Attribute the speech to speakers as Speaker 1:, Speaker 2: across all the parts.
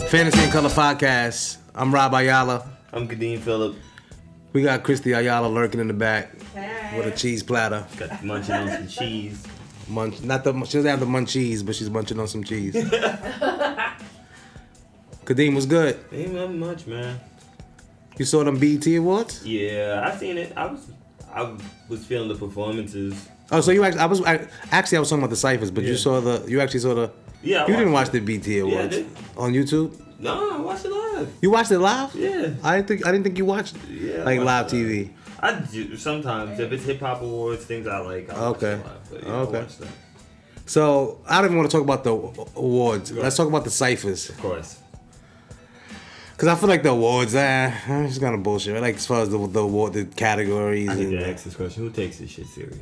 Speaker 1: Fantasy and Color Podcast. I'm Rob AYALA.
Speaker 2: I'm KADEEM PHILLIP.
Speaker 1: We got Christy AYALA lurking in the back with a cheese platter.
Speaker 2: Got munching on some cheese.
Speaker 1: She doesn't have the munchies, but she's munching on some cheese. KADEEM was good.
Speaker 2: Ain't nothing much, man.
Speaker 1: You saw them BET Awards?
Speaker 2: Yeah, I seen it. I was feeling the performances.
Speaker 1: Oh, so you actually, I was talking about the ciphers, but you actually saw the.
Speaker 2: Yeah,
Speaker 1: you didn't watch the BET Awards on YouTube?
Speaker 2: No, I watched it live.
Speaker 1: You watched it live?
Speaker 2: Yeah.
Speaker 1: I didn't think you watched live TV.
Speaker 2: I do sometimes if it's hip hop awards, things I like. I'll watch it live, but, I watch that.
Speaker 1: So I don't even want to talk about the awards. Let's talk about the ciphers.
Speaker 2: Of course.
Speaker 1: Cause I feel like the awards, it's kind of bullshit. Like as far as the award, the categories.
Speaker 2: I need to ask this question: who takes this shit serious?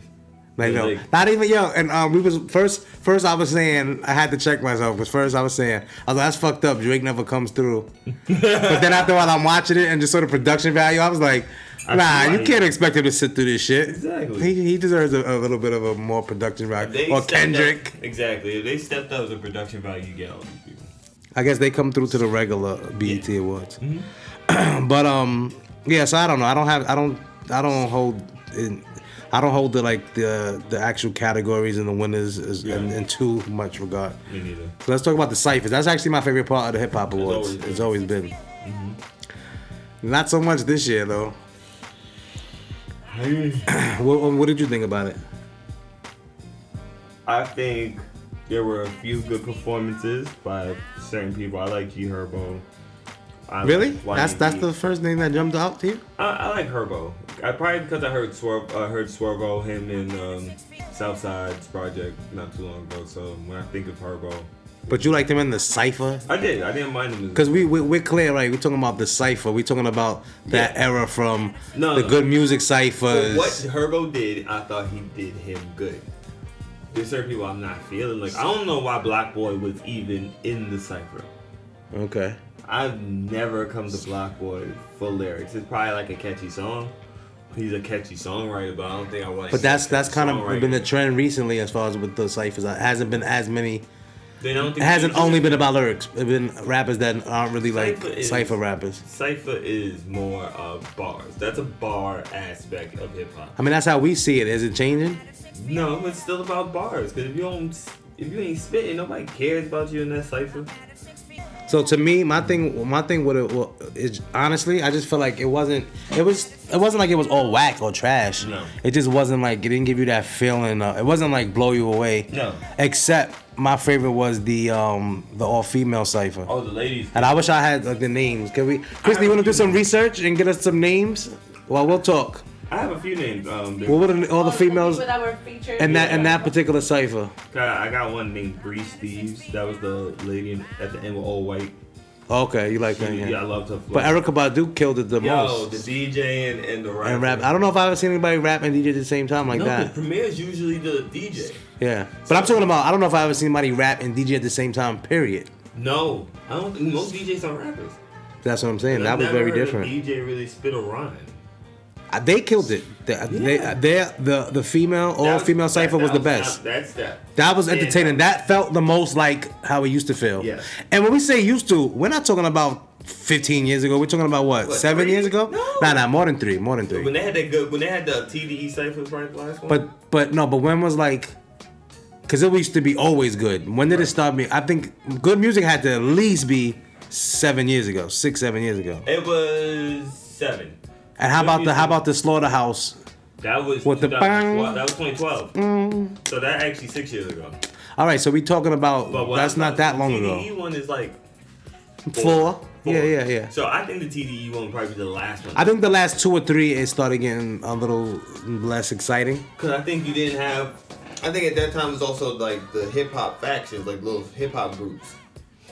Speaker 1: Like, no, not even and we was first I was saying I had to check myself because first I was like, that's fucked up. Drake never comes through. But then after a while I'm watching it and just sort of production value, I was like, nah, you can't expect him to sit through this shit.
Speaker 2: Exactly.
Speaker 1: He deserves a little bit of a more production value. Or Kendrick.
Speaker 2: Exactly. If they stepped up the production value, you get all these people.
Speaker 1: I guess they come through to the regular BET Awards. Mm-hmm. But so I don't know. I don't hold the actual categories and the winners in too much regard.
Speaker 2: Me neither.
Speaker 1: So let's talk about the ciphers. That's actually my favorite part of the hip hop awards. It's always been. Mm-hmm. Not so much this year though. What did you think about it?
Speaker 2: I think there were a few good performances by certain people. I like G Herbo.
Speaker 1: Really? That's the first thing that jumped out to you?
Speaker 2: I like Herbo. Probably because I heard Swervo, him in Southside's project not too long ago. So when I think of Herbo.
Speaker 1: But you liked him in the cypher?
Speaker 2: I did. I didn't mind him.
Speaker 1: Because we're clear, right? We're talking about the cypher. We're talking about that era from the good music ciphers.
Speaker 2: What Herbo did, I thought he did him good. There's certain people I'm not feeling. Like I don't know why Black Boy was even in the cypher.
Speaker 1: Okay.
Speaker 2: I've never come to Black Boy for lyrics. It's probably like a catchy song. He's a catchy songwriter, but I don't think I want to.
Speaker 1: But that's kind of been the trend recently as far as with the ciphers. It hasn't been as many. It hasn't only been about lyrics. It's been rappers that aren't really like cypher rappers.
Speaker 2: Cypher is more of bars. That's a bar aspect of hip hop.
Speaker 1: I mean, that's how we see it. Is it changing?
Speaker 2: No, it's still about bars. Because if you ain't spitting, nobody cares about you in that cypher.
Speaker 1: So to me, my thing with it is honestly, I just feel like it wasn't like it was all whack or trash.
Speaker 2: No.
Speaker 1: It just wasn't like, it didn't give you that feeling. It wasn't like blow you away.
Speaker 2: No.
Speaker 1: Except my favorite was the all female cipher.
Speaker 2: Oh, the ladies.
Speaker 1: And I wish I had like the names. Christy, you want to do some research and get us some names? Well, we'll talk.
Speaker 2: I have a few names.
Speaker 1: What are all the females
Speaker 3: that were featured
Speaker 1: in that particular cipher?
Speaker 2: I got one named Breeze Thieves. That was the lady at the end with all white.
Speaker 1: Okay, you like that?
Speaker 2: Yeah, I loved her.
Speaker 1: But Erykah Badu killed it the most.
Speaker 2: The DJ and the rapper.
Speaker 1: And rap. I don't know if I've ever seen anybody rap and DJ at the same time like that.
Speaker 2: No, Premier is usually the DJ.
Speaker 1: Yeah, but I'm talking about. I don't know if I ever seen anybody rap and DJ at the same time. Period.
Speaker 2: No, I don't. Most DJs are rappers.
Speaker 1: That's what I'm saying. That was very different.
Speaker 2: DJ really spit a rhyme.
Speaker 1: They killed it. The female all female cipher was the best. That was entertaining. That felt the most like how it used to feel.
Speaker 2: Yeah.
Speaker 1: And when we say used to, we're not talking about 15 years ago. We're talking about what 7
Speaker 2: 3?
Speaker 1: years ago?
Speaker 2: No.
Speaker 1: Nah, more than three.
Speaker 2: When they had the TDE ciphers, right? The last one.
Speaker 1: But when was like? Because it used to be always good. When did it start being? I think good music had to at least be 7 years ago, 6-7 years ago.
Speaker 2: It was 7.
Speaker 1: And how about the Slaughterhouse?
Speaker 2: That was
Speaker 1: with the bang.
Speaker 2: That was 2012. So that actually 6 years ago.
Speaker 1: All right, so we talking about that's not that long ago.
Speaker 2: The TDE one is like
Speaker 1: 4. Yeah.
Speaker 2: So I think the TDE one would probably be the last one.
Speaker 1: I think the last 2 or 3 it started getting a little less exciting.
Speaker 2: Because I think you didn't have. I think at that time it was also like the hip hop factions, like little hip hop groups,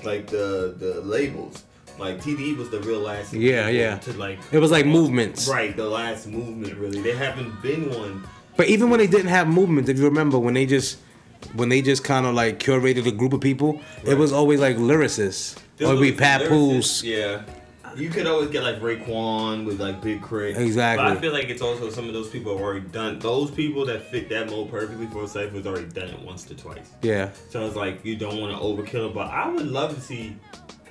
Speaker 2: like the labels. Like TDE was the real last.
Speaker 1: Yeah.
Speaker 2: To like.
Speaker 1: It was like movements.
Speaker 2: Right, the last movement really. There haven't been one.
Speaker 1: But even when they didn't have movements, if you remember, when they just kind of like curated a group of people, it was always like lyricists. Or it'd be Papoose.
Speaker 2: Yeah. You could always get like Raekwon with like Big Crit.
Speaker 1: Exactly.
Speaker 2: But I feel like it's also some of those people have already done. Those people that fit that mold perfectly for a cypher has already done it once to twice.
Speaker 1: Yeah.
Speaker 2: So it's like you don't want to overkill it, but I would love to see.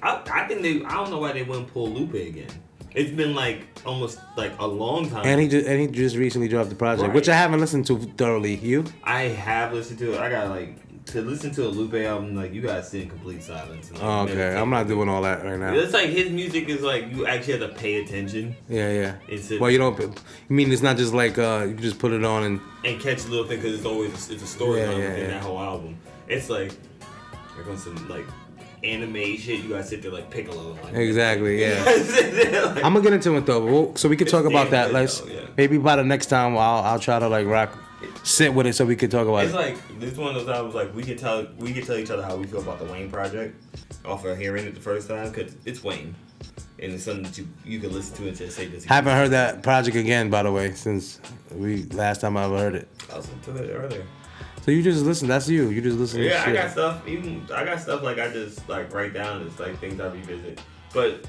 Speaker 2: I think I don't know why they wouldn't pull Lupe again. It's been like almost like a long time.
Speaker 1: And he just recently dropped the project,
Speaker 2: Right.
Speaker 1: which I haven't listened to thoroughly. You?
Speaker 2: I have listened to it. I got like to listen to a Lupe album. Like you gotta sit in complete silence. And, like,
Speaker 1: Oh, okay,
Speaker 2: meditate.
Speaker 1: I'm not doing all that right now.
Speaker 2: It's like his music is like you actually have to pay attention.
Speaker 1: Yeah.
Speaker 2: It's
Speaker 1: Well, you don't. You mean it's not just like you just put it on and.
Speaker 2: catch a little thing because it's a storyline
Speaker 1: Yeah,
Speaker 2: within
Speaker 1: yeah.
Speaker 2: that whole album. It's like there comes some like anime shit. You gotta sit there like Piccolo. Like,
Speaker 1: Exactly. Yeah.
Speaker 2: like,
Speaker 1: I'm gonna get into it though, so we could talk about that.
Speaker 2: damn
Speaker 1: Let's
Speaker 2: good, though, yeah.
Speaker 1: maybe by the next time I'll try to like sit with it so we could talk about
Speaker 2: It's
Speaker 1: it.
Speaker 2: like this is one of those albums like we could tell each other how we feel about the Wayne project off of hearing it the first time because it's Wayne and it's something that you can listen to and just say this.
Speaker 1: Haven't heard that project again, by the way, since last time I ever heard it.
Speaker 2: I listened to it earlier.
Speaker 1: So you just listen. That's you. You just listen.
Speaker 2: Yeah,
Speaker 1: to shit.
Speaker 2: I got stuff. I got stuff like I just like write down. It's like things I revisit. But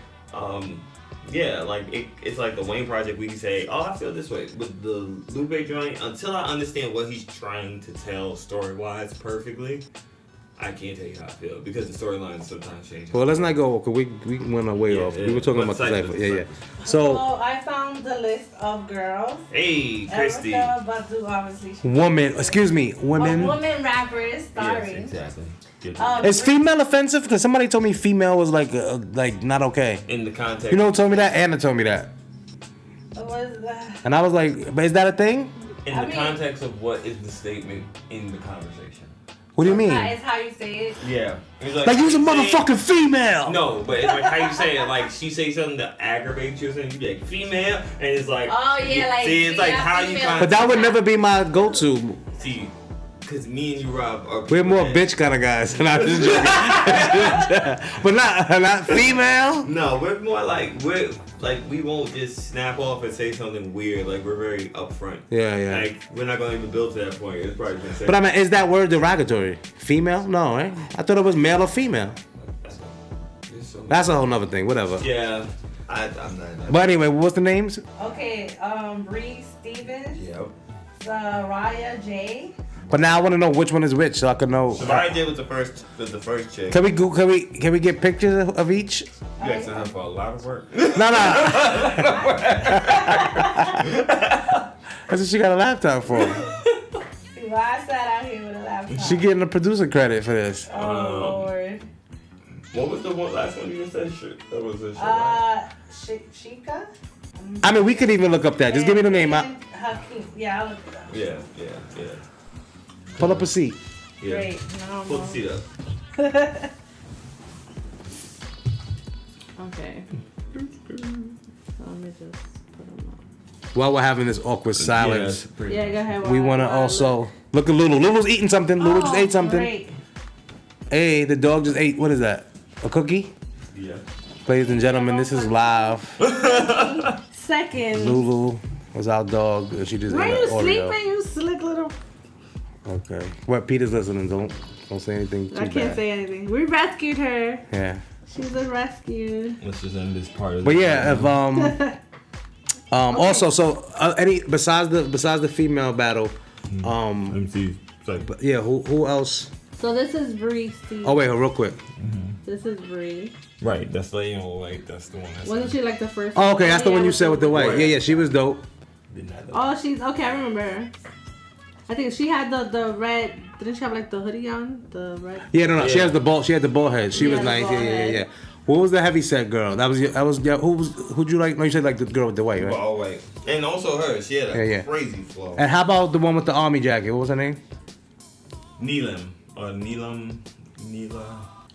Speaker 2: yeah, like it's like the Wayne project. We can say, oh, I feel this way. With the Lupe joint, until I understand what he's trying to tell story wise perfectly, I can't tell you how I feel because the storylines sometimes change.
Speaker 1: Well, let's not go because we went way off. We were talking about the cypher. Yeah. So
Speaker 3: I found the list of girls.
Speaker 2: Hey, Christy.
Speaker 3: Erica Badu, obviously.
Speaker 1: women. Excuse me, women.
Speaker 3: Women rappers starring.
Speaker 2: Yes, exactly.
Speaker 1: Is female offensive? Because somebody told me female was like not okay.
Speaker 2: In the context.
Speaker 1: You know who told me that? Anna told me that.
Speaker 3: What was that?
Speaker 1: And I was like, but is that a thing?
Speaker 2: In the context of what is the statement in the conversation.
Speaker 1: What do you mean?
Speaker 3: It's how you say it.
Speaker 2: Yeah. It's
Speaker 1: Like you's a motherfucking female.
Speaker 2: No, but it's like how you say it. Like she say something that aggravates you, or something. You be like female, and it's like.
Speaker 3: Oh yeah, like.
Speaker 2: See, it's like
Speaker 3: yeah,
Speaker 2: how you
Speaker 3: female.
Speaker 2: kind
Speaker 1: But that would never be my go-to.
Speaker 2: See, because me and you, Rob, are.
Speaker 1: We're more
Speaker 2: that-
Speaker 1: bitch kind of guys. And I'm just joking. But not female.
Speaker 2: No, we're more like we won't just snap off and say something weird. Like we're very upfront.
Speaker 1: Yeah.
Speaker 2: Like we're not gonna even build to that point. It's probably gonna say.
Speaker 1: But I mean, is that word derogatory? Female? No, right? I thought it was male or female. That's a whole nother thing. Whatever.
Speaker 2: Yeah, I'm not.
Speaker 1: But anyway, what's the names?
Speaker 3: Okay, Bree Stevens,
Speaker 2: Yep.
Speaker 3: Raya J.
Speaker 1: But now I want to know which one is which, so I can know.
Speaker 2: Mariah J was the first chick.
Speaker 1: Can we get pictures of each?
Speaker 2: You asking her for a lot of work.
Speaker 1: No. That's what she got a laptop for.
Speaker 3: See, why I sat out here with a laptop.
Speaker 1: She getting a producer credit for this.
Speaker 3: Oh Lord.
Speaker 2: What was the last one you said? That was a
Speaker 3: Shika.
Speaker 1: I mean, we could even look up that. Just give me the name.
Speaker 3: Hakeem. Yeah, I'll look it up.
Speaker 2: Yeah.
Speaker 1: Pull up a seat.
Speaker 2: Yeah.
Speaker 3: Great. No,
Speaker 2: Pull the seat up.
Speaker 3: Okay. So let me just put them up.
Speaker 1: While we're having this awkward silence,
Speaker 3: Yeah, go ahead.
Speaker 1: we want to also look at Lulu. Lulu's eating something. Lulu just ate something.
Speaker 3: Great.
Speaker 1: Hey, the dog just ate. What is that? A cookie?
Speaker 2: Yeah.
Speaker 1: Ladies and gentlemen, this is live.
Speaker 3: Second.
Speaker 1: Lulu was our dog. And she just
Speaker 3: Why
Speaker 1: ate
Speaker 3: you
Speaker 1: an Oreo.
Speaker 3: sleeping, you slick little?
Speaker 1: Okay. What? Peter's listening. Don't say anything too
Speaker 3: I can't
Speaker 1: bad.
Speaker 3: say anything. We rescued her.
Speaker 1: Yeah.
Speaker 3: She's a rescue.
Speaker 2: Let's just end this part of
Speaker 1: But yeah, if also so any besides the female battle,
Speaker 2: MC.
Speaker 1: yeah, who else?
Speaker 3: So this is Bree. Steve.
Speaker 1: Oh wait, real quick.
Speaker 3: This is Bree.
Speaker 2: Right, that's the that's the one.
Speaker 3: Wasn't she like the first?
Speaker 1: Oh, okay, that's the
Speaker 3: Yeah,
Speaker 1: one you said with the white. Yeah, she was dope.
Speaker 3: Oh, she's okay. I remember her. I think she had the red. Didn't she have like the hoodie on? The red.
Speaker 1: Yeah, no, she
Speaker 2: Yeah.
Speaker 1: has the ball. She had the ball head. She was
Speaker 3: the
Speaker 1: nice.
Speaker 3: bald
Speaker 1: Yeah.
Speaker 3: head.
Speaker 1: What was the heavy set girl? That was yeah. Who'd you like? No, you said like the girl with the white, right?
Speaker 2: Oh wait, and also her. She had a
Speaker 1: Yeah.
Speaker 2: crazy flow.
Speaker 1: And how about the one with the army jacket? What was her name?
Speaker 2: Neelam or Neelam.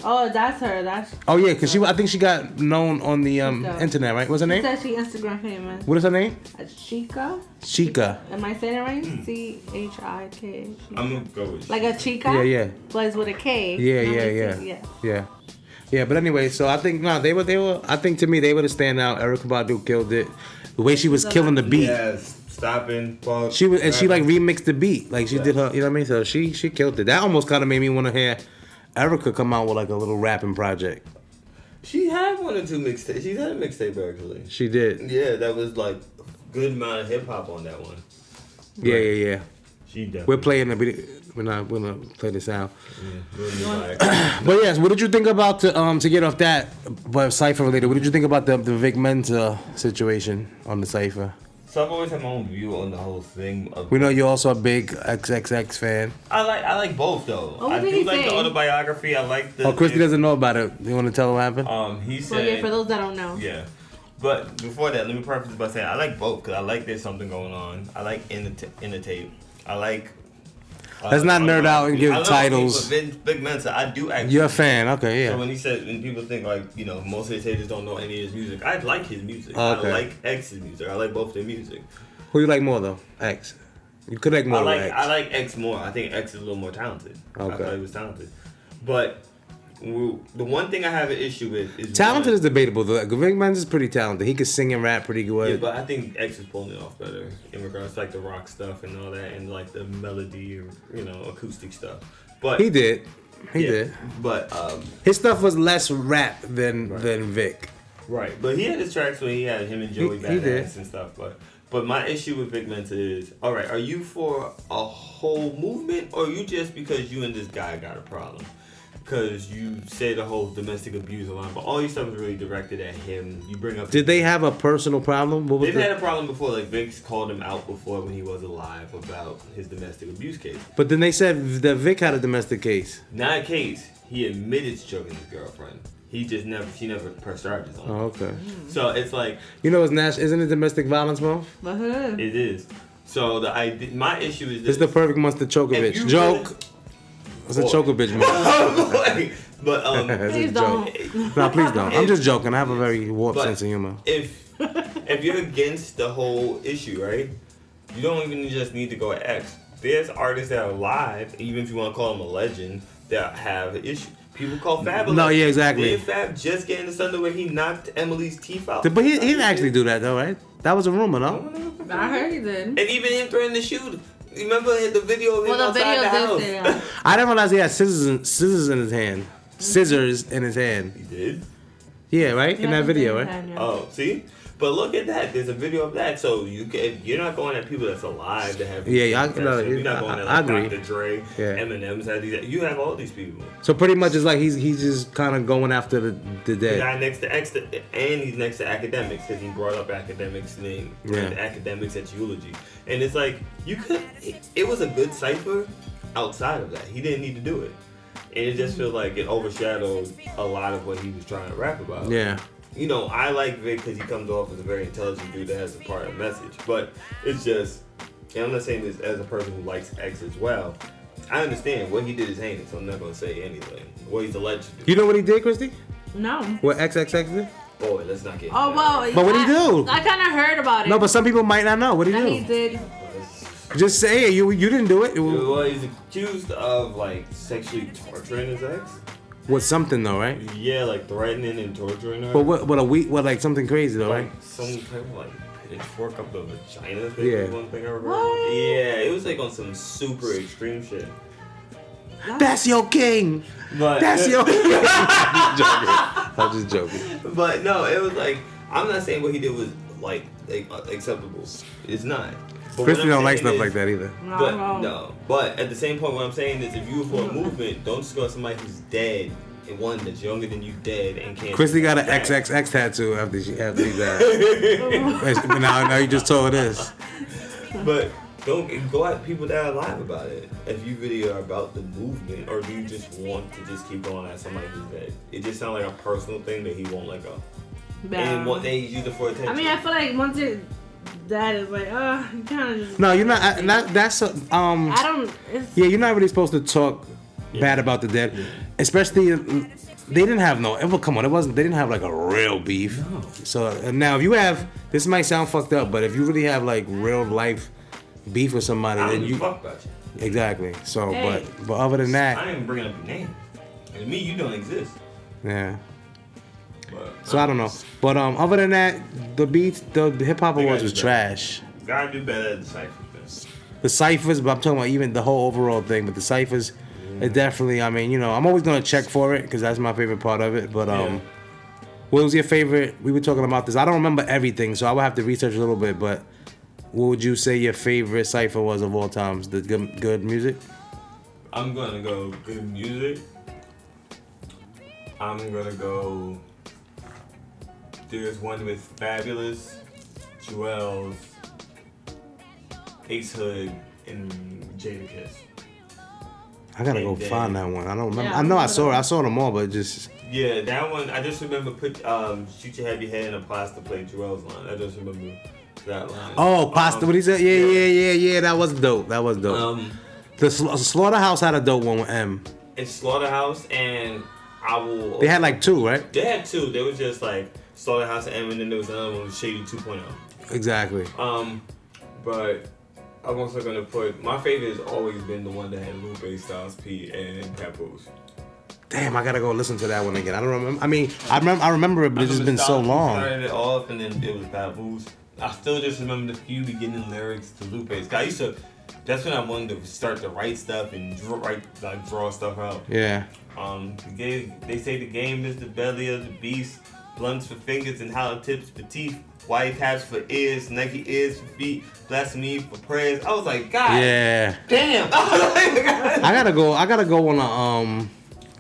Speaker 3: Oh, that's her. That's.
Speaker 1: Oh yeah, cause I think she got known on the
Speaker 3: Okay.
Speaker 1: internet, right? What's her
Speaker 3: She
Speaker 1: name?
Speaker 3: said she Instagram famous.
Speaker 1: What is her name?
Speaker 3: Chica.
Speaker 1: Chica.
Speaker 3: Am I saying it right? CHIK.
Speaker 2: I'm gonna go with
Speaker 3: Like a chica.
Speaker 1: Yeah.
Speaker 3: But it's with a K.
Speaker 1: Yeah. Yeah, but anyway, so I think they were. I think to me they were the standout. Erykah Badu killed it. The way she was killing the beat.
Speaker 2: Yes, stopping. Pause,
Speaker 1: She was, and she like remixed the beat. Like she did her, you know what I mean? So she killed it. That almost kind of made me want to hear Erykah come out with like a little rapping project.
Speaker 2: She had one or two mixtapes. She's had a mixtape actually.
Speaker 1: She did.
Speaker 2: Yeah, that was like good amount of hip hop on that one.
Speaker 1: Yeah.
Speaker 2: She definitely.
Speaker 1: We're playing the video. We're gonna play this out.
Speaker 2: Yeah,
Speaker 1: But yes, what did you think about to get off that? But Cypher related, what did you think about the Vic Mensa situation on the Cypher?
Speaker 2: So I've always had my own view on the whole thing.
Speaker 1: We know you're also a big XXX fan.
Speaker 2: I like both though.
Speaker 3: Oh, what
Speaker 2: I
Speaker 3: did
Speaker 2: do
Speaker 3: he
Speaker 2: like
Speaker 3: say?
Speaker 2: the autobiography. I like the.
Speaker 1: Oh, Christy doesn't know about it. You want to tell her what happened?
Speaker 2: He said.
Speaker 3: Well, yeah, for those that don't know.
Speaker 2: Yeah. But before that, let me preface by saying I like both because I like there's something going on. I like in the tape. I like.
Speaker 1: Let's not nerd out and give titles.
Speaker 2: Big Mensa, I do actually.
Speaker 1: You're a fan, okay, yeah.
Speaker 2: So when people think like, most of the haters don't know any of his music, I like his music.
Speaker 1: Oh, okay.
Speaker 2: I like X's music. I like both their music.
Speaker 1: Who you like more though? X. You could like more X.
Speaker 2: I like X more. I think X is a little more talented.
Speaker 1: Okay.
Speaker 2: I thought he was talented. But the one thing I have an issue with is
Speaker 1: talented is debatable though. Vic Mensa is pretty talented. He could sing and rap pretty good.
Speaker 2: Yeah, but I think X is pulling it off better in regards to like the rock stuff and all that, and like the melody or acoustic stuff. But
Speaker 1: he did. He did.
Speaker 2: But
Speaker 1: his stuff was less rap than Vic.
Speaker 2: Right. But he had his tracks when he had him and Joey Badass and stuff. But my issue with Vic Mensa is, all right, are you for a whole movement, or are you just because you and this guy got a problem? Because you say the whole domestic abuse line, but all your stuff is really directed at him. You bring up.
Speaker 1: Did they have a personal problem?
Speaker 2: They've had a problem before. Like Vic's called him out before when he was alive about his domestic abuse case.
Speaker 1: But then they said that Vic had a domestic case.
Speaker 2: Not a case. He admitted to choking his girlfriend. She never pressed charges on him.
Speaker 1: Oh, okay.
Speaker 2: So it's like.
Speaker 1: Isn't it Domestic Violence Month?
Speaker 2: It is. So my issue is this.
Speaker 1: It's the perfect month to choke a bitch. Joke. It's a choke a bitch month.
Speaker 2: But
Speaker 3: please don't.
Speaker 1: No, please don't. I'm just joking. I have a very warped sense of humor.
Speaker 2: If you're against the whole issue, right? You don't even just need to go at X. There's artists that are alive, even if you want to call them a legend, that have an issue. People call Fab a legend.
Speaker 1: No, yeah, exactly.
Speaker 2: Did Fab just get into something where he knocked Emily's teeth out?
Speaker 1: But he didn't actually do that though, right? That was a rumor, no?
Speaker 3: I heard he did.
Speaker 2: And even him threatening to shoot. Remember the video of him outside the house?
Speaker 3: Did, yeah.
Speaker 1: I didn't realize he had scissors in his hand. Scissors in his hand.
Speaker 2: He did?
Speaker 1: Yeah, right? In that video, right?
Speaker 3: Hand, yeah.
Speaker 2: Oh, see? But look at that. There's a video of that. So you're not going at people that's alive that have.
Speaker 1: Yeah,
Speaker 2: you're not going at
Speaker 1: I agree.
Speaker 2: Dr. Dre, Eminem's had these. You have all these people.
Speaker 1: So pretty much it's like he's just kind of going after the
Speaker 2: The
Speaker 1: dead.
Speaker 2: guy next to X, and he's next to Academics because he brought up Academics' name.
Speaker 1: Yeah.
Speaker 2: And Academics at Eulogy, and it's like it was a good cipher outside of that. He didn't need to do it, and it just feels like it overshadowed a lot of what he was trying to rap about.
Speaker 1: Yeah.
Speaker 2: I like Vic because he comes off as a very intelligent dude that has a part of the message. But it's just, and I'm not saying this as a person who likes X as well. I understand what he did is heinous, so I'm not going to say anything. What he's alleged to do.
Speaker 1: You know what he did, Christy?
Speaker 3: No.
Speaker 1: What XXX did?
Speaker 2: Boy, let's not get.
Speaker 3: Oh, well.
Speaker 1: But what did he do?
Speaker 3: I kind of heard about it.
Speaker 1: No, but some people might not know. What did he do?
Speaker 3: He did.
Speaker 1: Just say it. You didn't do it.
Speaker 2: Well, he's accused of sexually torturing his ex.
Speaker 1: With something though, right?
Speaker 2: Yeah, threatening and torturing her.
Speaker 1: But what something crazy though, right?
Speaker 2: Some type of pitchfork up the vagina.
Speaker 1: Yeah.
Speaker 2: One thing I remember. Yeah, it was on some super extreme shit.
Speaker 1: That's your king.
Speaker 2: But
Speaker 1: That's your. I'm just joking.
Speaker 2: But no, it was I'm not saying what he did was acceptable. It's not. But
Speaker 1: Christy don't like stuff like that either.
Speaker 2: But at the same point, what I'm saying is, if you were for a movement, don't just go to somebody who's dead and one that's younger than you, dead and can't.
Speaker 1: Christy got an XXX tattoo after he died. now you just told her this.
Speaker 2: But don't go at people that are alive about it. If you really are about the movement, or do you just want to just keep going at somebody who's dead? It just sounds like a personal thing that he won't let go. And what they use it for attention.
Speaker 3: I mean, I feel like once that is you kind of just.
Speaker 1: No, you're not. That's
Speaker 3: I don't.
Speaker 1: Yeah, you're not really supposed to talk bad about the dead, especially. They didn't have come on. They didn't have a real beef. No. So now, if you have, this might sound fucked up, but if you really have real life beef with somebody, then you.
Speaker 2: Fuck about you.
Speaker 1: Exactly. So, but other than that,
Speaker 2: I ain't even bringing up your name. And me, you don't exist.
Speaker 1: Yeah. So I don't know, but other than that, the hip hop awards was trash.
Speaker 2: Gotta do better at the ciphers.
Speaker 1: The ciphers, but I'm talking about even the whole overall thing. But the ciphers, it definitely. I mean, I'm always gonna check for it because that's my favorite part of it. But what was your favorite? We were talking about this. I don't remember everything, so I would have to research a little bit. But what would you say your favorite cipher was of all times? The good music?
Speaker 2: I'm gonna go good music. I'm gonna go. There's one with Fabulous, Jewels, Ace Hood, and Jadakiss.
Speaker 1: I gotta go find that one. I don't remember. I know I saw them all, but just.
Speaker 2: Yeah, that one. I just remember shoot your head in a pasta plate. Jewel's line. I just remember that line.
Speaker 1: Oh, pasta. What he said? Yeah. That was dope. The Slaughterhouse had a dope one with M.
Speaker 2: It's Slaughterhouse and I will.
Speaker 1: They had like two, right?
Speaker 2: They had two. They were just like Slaughterhouse and M, and then there was another one with Shady 2.0.
Speaker 1: Exactly.
Speaker 2: But I'm also gonna put my favorite has always been the one that had Lupe, Styles P, and Papoose.
Speaker 1: Damn, I gotta go listen to that one again. I don't remember. I mean, I remember it, but it's just been so long.
Speaker 2: I started it off, and then it was Papoose. I still just remember the few beginning lyrics to Lupe's. I used to. That's when I wanted to start to write stuff and draw stuff out.
Speaker 1: Yeah.
Speaker 2: They say the game is the belly of the beast. Blunts for fingers and hollow tips for teeth. White caps for ears, Nike ears for feet. Blasphemy for prayers. I was like, God.
Speaker 1: Yeah.
Speaker 2: Damn.
Speaker 1: I gotta go on a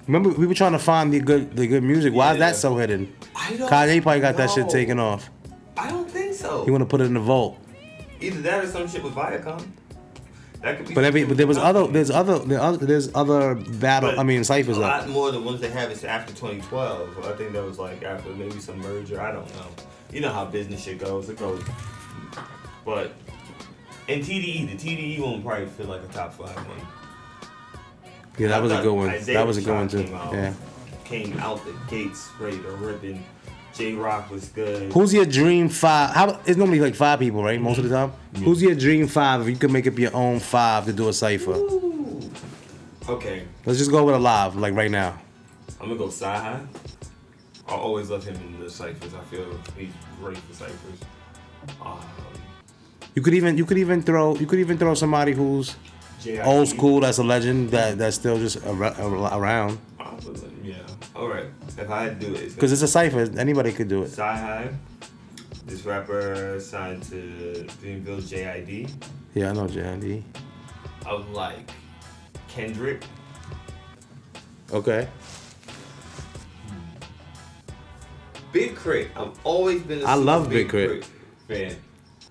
Speaker 1: Remember we were trying to find the good music. Why is that so hidden?
Speaker 2: I don't.
Speaker 1: Kanye probably got that shit taken off.
Speaker 2: I don't think so.
Speaker 1: You want to put it in the vault?
Speaker 2: Either that or some shit with Viacom. That could be.
Speaker 1: But there's other battle. I mean ciphers.
Speaker 2: A lot more the ones they have is after 2012. I think that was like after maybe some merger. I don't know. You know how business shit goes. It goes. But and TDE, the TDE one probably feel like a top 5 one.
Speaker 1: Yeah, that was a good one.
Speaker 2: Isaiah
Speaker 1: That was a good one too.
Speaker 2: Came out the gates ready to ripping. J-Rock was good.
Speaker 1: Who's your dream 5? It's normally like 5 people, right? Most of the time. Yeah. Who's your dream 5 if you could make up your own 5 to do a cipher?
Speaker 2: Ooh. Okay.
Speaker 1: Let's just go with a live, like right now.
Speaker 2: I'm gonna go Sci-Hi. I always love him in the ciphers. I feel he's great for ciphers.
Speaker 1: You could even throw somebody who's J.I.D. old school. That's a legend. That's still just around.
Speaker 2: Yeah. All right. If I had to do it,
Speaker 1: because it's a cipher, anybody could do it.
Speaker 2: Sci-Hi. This rapper signed to Dreamville J.I.D.
Speaker 1: Yeah, I know J.I.D.
Speaker 2: I would like Kendrick.
Speaker 1: Okay.
Speaker 2: Big Crit. I've always been
Speaker 1: I love Big Crit
Speaker 2: fan.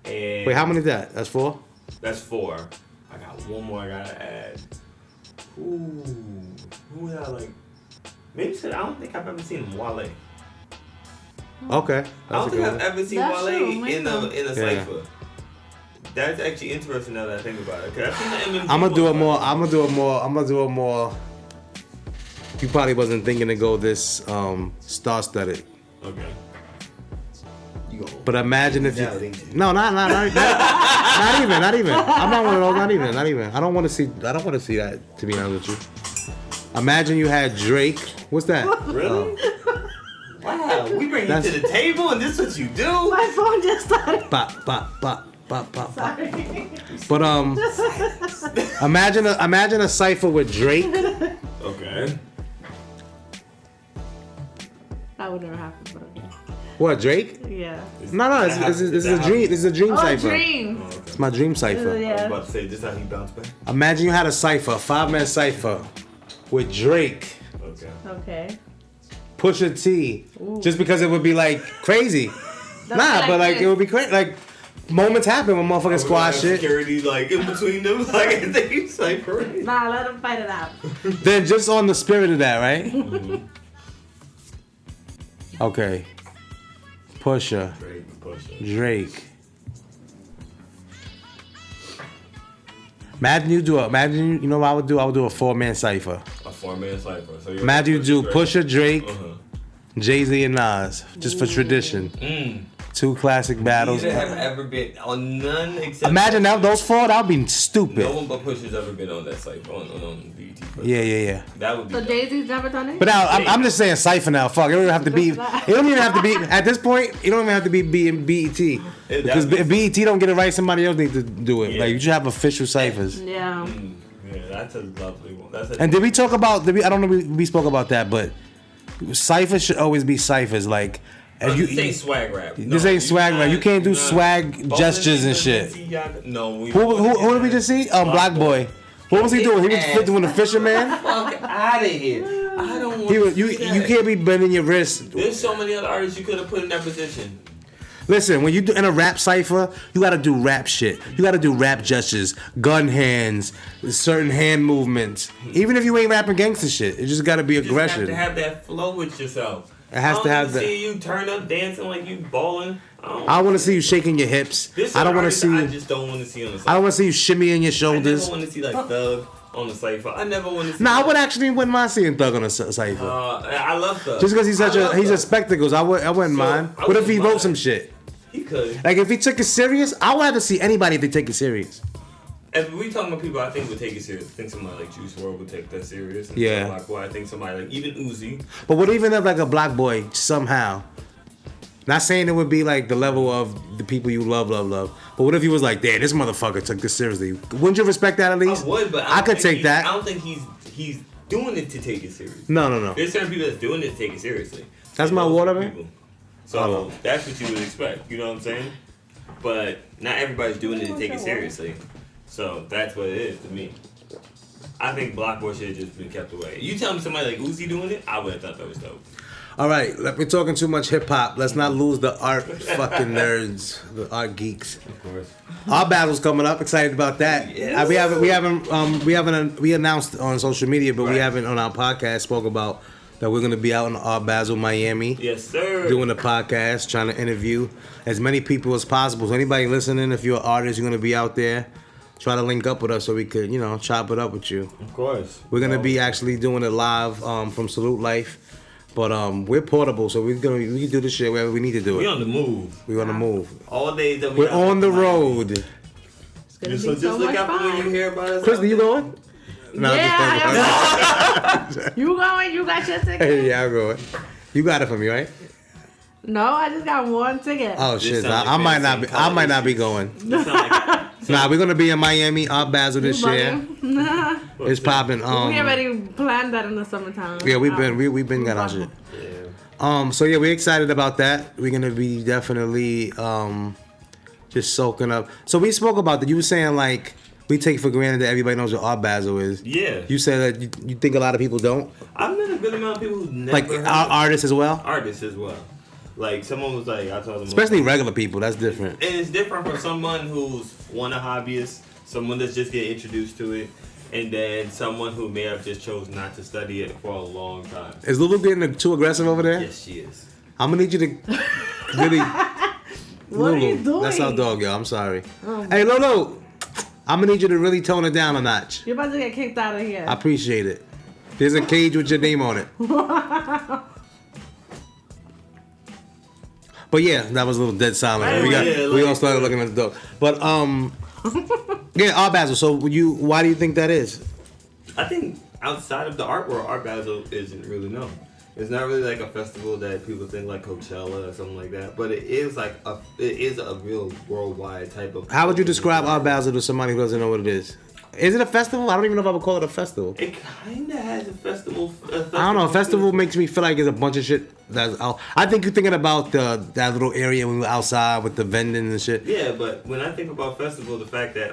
Speaker 2: And
Speaker 1: wait, how many is that? That's 4?
Speaker 2: That's 4. I got one more I gotta add. Ooh. Who would I like? Maybe I don't think I've ever seen Wale.
Speaker 1: Okay.
Speaker 2: I don't think I've ever seen Wale in a
Speaker 1: yeah.
Speaker 2: cipher. That's actually interesting now that I think about it. Cause I've seen the MMG
Speaker 1: I'm gonna do it more. You probably wasn't thinking to go this star-studded.
Speaker 2: Okay.
Speaker 1: But imagine if you not even. I'm not one of those. Not even. I don't want to see that. To be honest with you. Imagine you had Drake. What's that?
Speaker 2: Really? Wow. We bring you to the table, and this is what you do.
Speaker 3: My phone just started.
Speaker 1: Bop.
Speaker 3: Sorry.
Speaker 1: But imagine a cipher with Drake.
Speaker 2: Okay.
Speaker 3: That would never happen. But okay.
Speaker 1: What, Drake?
Speaker 3: Yeah.
Speaker 1: No. This is a dream. This is a dream cipher.
Speaker 3: Dream.
Speaker 2: Oh, okay.
Speaker 1: It's my dream cipher.
Speaker 3: Yeah.
Speaker 2: I was about to say, this how he bounced back.
Speaker 1: Imagine you had a cipher, 5-man cipher, with Drake.
Speaker 3: Okay.
Speaker 1: Pusha T. Ooh. Just because it would be like crazy. It would be crazy. Like moments happen when motherfuckers squash shit.
Speaker 2: Security like in between them, like they cipher.
Speaker 3: Nah, let them fight it out.
Speaker 1: Then just on the spirit of that, right?
Speaker 2: Mm-hmm.
Speaker 1: Okay. Pusha. Drake. Imagine you know what I would do? I would do a 4-man cipher.
Speaker 2: A 4-man cipher. So
Speaker 1: imagine you do Pusha, Drake, Jay-Z, and Nas, just for tradition. 2 classic battles.
Speaker 2: Neither have ever been on none except.
Speaker 1: Imagine those 4. That would be stupid.
Speaker 2: No one but Pusha's ever been on that cipher on BET.
Speaker 1: Yeah.
Speaker 2: That would be.
Speaker 3: So Jay-Z's never done it.
Speaker 1: But now I'm just saying cipher now. Fuck, it don't even have to be. It don't even have to be. At this point, it don't even have to be BET. Because if BET don't get it right, somebody else needs to do it. Yeah. Like you should have official ciphers.
Speaker 3: Yeah.
Speaker 2: Yeah, that's a lovely one.
Speaker 1: And did we talk about? I don't know. We spoke about that, but ciphers should always be ciphers. Like And
Speaker 2: this ain't swag rap.
Speaker 1: This ain't swag rap. You can't do swag gestures and shit.
Speaker 2: No.
Speaker 1: Who did we just see? Black Boy. What was he doing? He was doing the fisherman.
Speaker 2: Fuck out of here. I don't want.
Speaker 1: You can't be bending your wrist.
Speaker 2: There's so many other artists you could have put in that position.
Speaker 1: Listen, when you do in a rap cipher, you gotta do rap shit. You gotta do rap gestures, gun hands, certain hand movements. Even if you ain't rapping gangster shit, it just gotta be aggression.
Speaker 2: You just have to have that flow with yourself.
Speaker 1: It has to have that.
Speaker 2: I see you turn up dancing like you balling.
Speaker 1: I want to see you shaking your hips. I don't want to see you.
Speaker 2: I just don't want to see on the cypher.
Speaker 1: I don't want to see you shimmying your shoulders.
Speaker 2: I never want to see like Thug on the cypher. I never want to see.
Speaker 1: I wouldn't mind seeing Thug on the cypher.
Speaker 2: I love Thug.
Speaker 1: Just because he's a spectacles, I wouldn't mind. What if he wrote some shit?
Speaker 2: He could.
Speaker 1: Like if he took it serious, I would have to see anybody if they take it serious.
Speaker 2: If we talking about people I think would take it serious, I think somebody like Juice WRLD would take that serious.
Speaker 1: Yeah.
Speaker 2: Black Boy, I think somebody like even Uzi.
Speaker 1: But what even if like a Black Boy somehow? Not saying it would be like the level of the people you love. But what if he was like, damn, this motherfucker took this seriously? Wouldn't you respect that at least?
Speaker 2: I would, but
Speaker 1: I could take that.
Speaker 2: I don't think he's doing it to take it serious.
Speaker 1: No.
Speaker 2: There's certain people that's doing it to take it seriously.
Speaker 1: That's my water, man.
Speaker 2: So that's what you would expect. You know what I'm saying? But not everybody's doing it to take it seriously. So that's what it is to me. I think Black Boy should have just been kept away. You tell me somebody like Uzi doing it, I would have thought that was dope.
Speaker 1: All right, we're talking too much hip hop. Let's not lose the art fucking nerds, the art geeks.
Speaker 2: Of course.
Speaker 1: Our battle's coming up. Excited about that.
Speaker 2: Yes.
Speaker 1: We announced on social media, but we
Speaker 2: Right.
Speaker 1: haven't on our podcast spoke about that we're gonna be out in Art Basel, Miami.
Speaker 2: Yes, sir.
Speaker 1: Doing a podcast, trying to interview as many people as possible. So anybody listening, if you're an artist, you're gonna be out there. Try to link up with us so we could, chop it up with you.
Speaker 2: Of course.
Speaker 1: We're gonna be actually doing it live from Salute Life, but we're portable, so we can do this shit wherever we need to do it.
Speaker 2: We on the move.
Speaker 1: We on the move.
Speaker 2: All days that
Speaker 1: We're on the road.
Speaker 3: It's gonna
Speaker 2: So
Speaker 3: be
Speaker 2: just look
Speaker 3: much
Speaker 2: out for when you
Speaker 3: fun.
Speaker 2: hear about us.
Speaker 1: Chris, you going? No,
Speaker 3: Yeah, You going? You got your ticket?
Speaker 1: Yeah, I'm going. You got it for me, right?
Speaker 3: No, I just got one ticket.
Speaker 1: Oh
Speaker 2: This
Speaker 1: shit!
Speaker 2: sound like
Speaker 1: I might not be.
Speaker 2: fantasy
Speaker 1: I might not be going.
Speaker 2: This sound like-
Speaker 1: Nah, we're gonna be in Miami, Art Basel this year. It's popping.
Speaker 3: We already planned that in the summertime.
Speaker 1: Yeah, we've been got our shit.
Speaker 2: Yeah.
Speaker 1: So yeah, we're excited about that. We're gonna be definitely just soaking up. So we spoke about that. You were saying like we take for granted that everybody knows what Art Basel is.
Speaker 2: Yeah.
Speaker 1: You said that you think a lot of people don't.
Speaker 2: I've met a good amount of people who never
Speaker 1: Like
Speaker 2: heard
Speaker 1: our
Speaker 2: of
Speaker 1: artists as well.
Speaker 2: artists as well. Like someone was like, I told them,
Speaker 1: Especially regular people. That's different.
Speaker 2: and it's different from someone who's a hobbyist, someone that's just getting introduced to it, and then someone who may have just chose not to study it for a long time.
Speaker 1: Is Lulu getting too aggressive over there?
Speaker 2: Yes, she is.
Speaker 1: I'm gonna need you to really.
Speaker 3: What are you doing?
Speaker 1: That's our dog, yo. I'm sorry.
Speaker 3: Oh,
Speaker 1: Hey, Lulu. I'm gonna need you to really tone it down a notch.
Speaker 3: You're about to get kicked out of here.
Speaker 1: I appreciate it. There's a cage with your name on it. But yeah, that was a little dead silent. We all started looking at the dog. But yeah, Art Basel. So why do you think that is?
Speaker 2: I think outside of the art world, Art Basel isn't really known. It's not really like a festival that people think like Coachella or something like that. But it is a real worldwide type of.
Speaker 1: How would you describe Art Basel to somebody who doesn't know what it is? Is it a festival? I don't even know if I would call it a festival.
Speaker 2: It kind of has a festival.
Speaker 1: I don't know. A festival makes me feel like it's a bunch of shit. I think you're thinking about that little area when we were outside with the vending and shit.
Speaker 2: Yeah, but when I think about festival, the fact that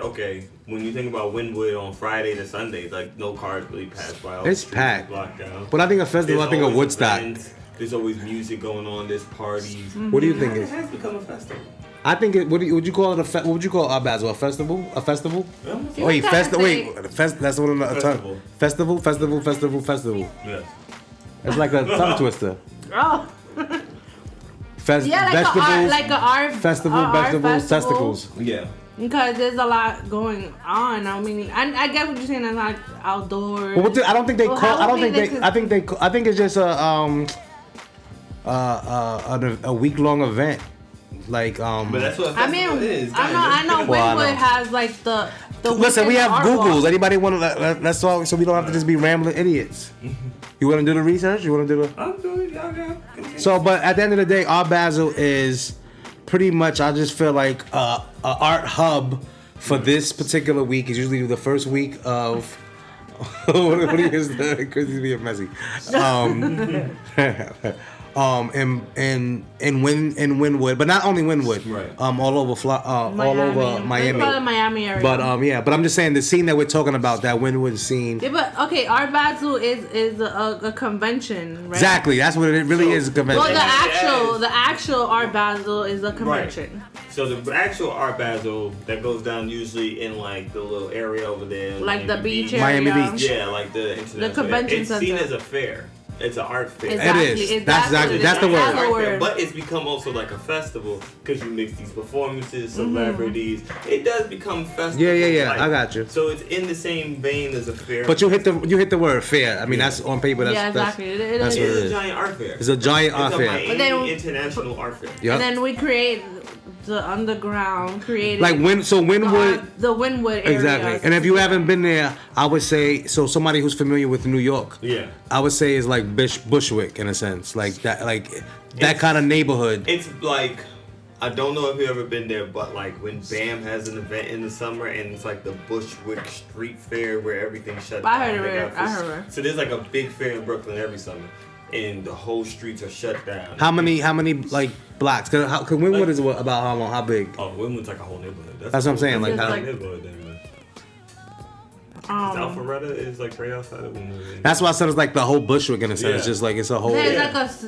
Speaker 2: when you think about Wynwood on Friday to Sunday, like no cars really pass by.
Speaker 1: It's packed.
Speaker 2: Blocked down.
Speaker 1: But I think a festival.
Speaker 2: There's
Speaker 1: I think of
Speaker 2: always
Speaker 1: Woodstock.
Speaker 2: events, there's always music going on. There's parties.
Speaker 1: What do you think?
Speaker 2: It has become a festival.
Speaker 1: I think it. Would you call it what would you call Art Basel? A festival? A festival?
Speaker 2: Yeah.
Speaker 1: Wait,
Speaker 3: festival.
Speaker 1: That's one of the term. Festival.
Speaker 2: Yes.
Speaker 1: It's like a tongue twister.
Speaker 3: Oh.
Speaker 1: Vegetables.
Speaker 3: like an art
Speaker 1: Festival,
Speaker 3: art
Speaker 1: vegetables,
Speaker 3: festival.
Speaker 1: testicles.
Speaker 2: Yeah.
Speaker 3: Because there's a lot going on. I mean, I get what you're saying. It's like outdoors.
Speaker 1: But I don't think they
Speaker 3: Well,
Speaker 1: call. I don't think
Speaker 3: Halloween,
Speaker 1: they. I think it's just a week long event. Like
Speaker 2: But that's what a
Speaker 3: I
Speaker 2: festival
Speaker 3: mean,
Speaker 2: is.
Speaker 3: I know
Speaker 1: Well, I
Speaker 3: Wynwood
Speaker 1: know.
Speaker 3: has like the
Speaker 1: Listen, we
Speaker 3: weekend
Speaker 1: have
Speaker 3: art walk.
Speaker 1: Googles. Anybody want to? Let's talk so we don't have to just be rambling idiots. You want to do the research? You want to do the?
Speaker 2: I'm doing it. Okay.
Speaker 1: So, but at the end of the day, Art Basel is pretty much. I just feel like a art hub for this particular week. Is usually the first week of. What is Chris is being messy. in Wynwood, but not only Wynwood,
Speaker 2: Right.
Speaker 1: all over Miami.
Speaker 3: They call it Miami area.
Speaker 1: But but I'm just saying the scene that we're talking about, that Wynwood scene.
Speaker 3: Yeah, but okay, Art Basel is a convention, right?
Speaker 1: Exactly, that's what it really is, a convention.
Speaker 3: Well, the actual Art Basel is a convention.
Speaker 2: Right. So the actual Art Basel that goes down usually in like the little area over there,
Speaker 3: Like the beach
Speaker 1: Miami
Speaker 3: area.
Speaker 1: Beach.
Speaker 2: Yeah, like the international.
Speaker 3: convention
Speaker 2: It's
Speaker 3: center.
Speaker 2: seen as a fair. It's an art fair.
Speaker 3: Exactly.
Speaker 1: It is.
Speaker 3: Exactly.
Speaker 1: That's the word.
Speaker 3: That's the
Speaker 2: Art
Speaker 3: word.
Speaker 2: fair, but it's become also like a festival because you mix these performances, celebrities. It does become festival.
Speaker 1: Yeah.
Speaker 2: like-
Speaker 1: I got you.
Speaker 2: So it's in the same vein as a fair.
Speaker 1: But you hit the word fair. I mean, that's on paper. That's,
Speaker 3: Yeah, exactly. It
Speaker 1: that's
Speaker 3: is.
Speaker 1: what
Speaker 2: It's
Speaker 1: it
Speaker 2: a
Speaker 1: is.
Speaker 2: giant art fair.
Speaker 1: It's a giant art
Speaker 2: It's a
Speaker 1: fair.
Speaker 2: Miami
Speaker 3: But then-
Speaker 2: International Art Fair.
Speaker 1: Yep.
Speaker 3: And then we create the underground, created
Speaker 1: Like Wynwood.
Speaker 3: the Wynwood area.
Speaker 1: Exactly. And if you haven't been there, I would say, so somebody who's familiar with New York,
Speaker 2: Yeah.
Speaker 1: I would say is like Bushwick in a sense, like that kind of neighborhood.
Speaker 2: It's like, I don't know if you've ever been there, but like when BAM has an event in the summer and it's like the Bushwick Street Fair where everything's shut down.
Speaker 3: I heard
Speaker 2: They
Speaker 3: of it.
Speaker 2: got
Speaker 3: I heard of it.
Speaker 2: So there's like a big fair in Brooklyn every summer and the whole streets are shut down.
Speaker 1: How many like blocks? Cause Wynwood is what, about how long? How big?
Speaker 2: Oh, Wynwood's like a whole neighborhood.
Speaker 1: That's what I'm saying. Like
Speaker 3: It's
Speaker 1: how?
Speaker 3: like-
Speaker 2: neighborhood there, man. Alpharetta is like right outside of Wynwood.
Speaker 1: That's why I said it's like the whole Bushwick in a sense.
Speaker 2: Yeah.
Speaker 1: It's just like it's a whole.
Speaker 3: There's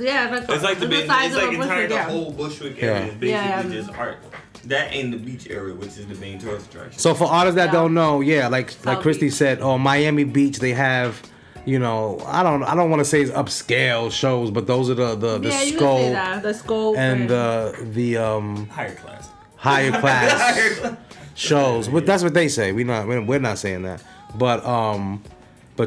Speaker 2: Yeah.
Speaker 3: like
Speaker 2: It's like the big,
Speaker 3: size
Speaker 2: it's
Speaker 3: of
Speaker 2: like
Speaker 3: a
Speaker 2: entire
Speaker 3: Bushwick,
Speaker 2: the
Speaker 3: yeah.
Speaker 2: whole Bushwick area
Speaker 1: Yeah.
Speaker 2: is basically
Speaker 3: Yeah.
Speaker 2: just art. That and the beach area, which is the main tourist attraction.
Speaker 1: So for artists that
Speaker 3: Yeah.
Speaker 1: don't know, like
Speaker 3: South
Speaker 1: Christy
Speaker 3: Beach.
Speaker 1: said, on Miami Beach they have, I don't want to say it's upscale shows, but those are the
Speaker 3: Yeah, you can say
Speaker 1: scope
Speaker 3: that. The scope
Speaker 1: and the
Speaker 2: higher class.
Speaker 1: higher class
Speaker 2: Higher class.
Speaker 1: shows. But that's what they say. We're not saying that. But and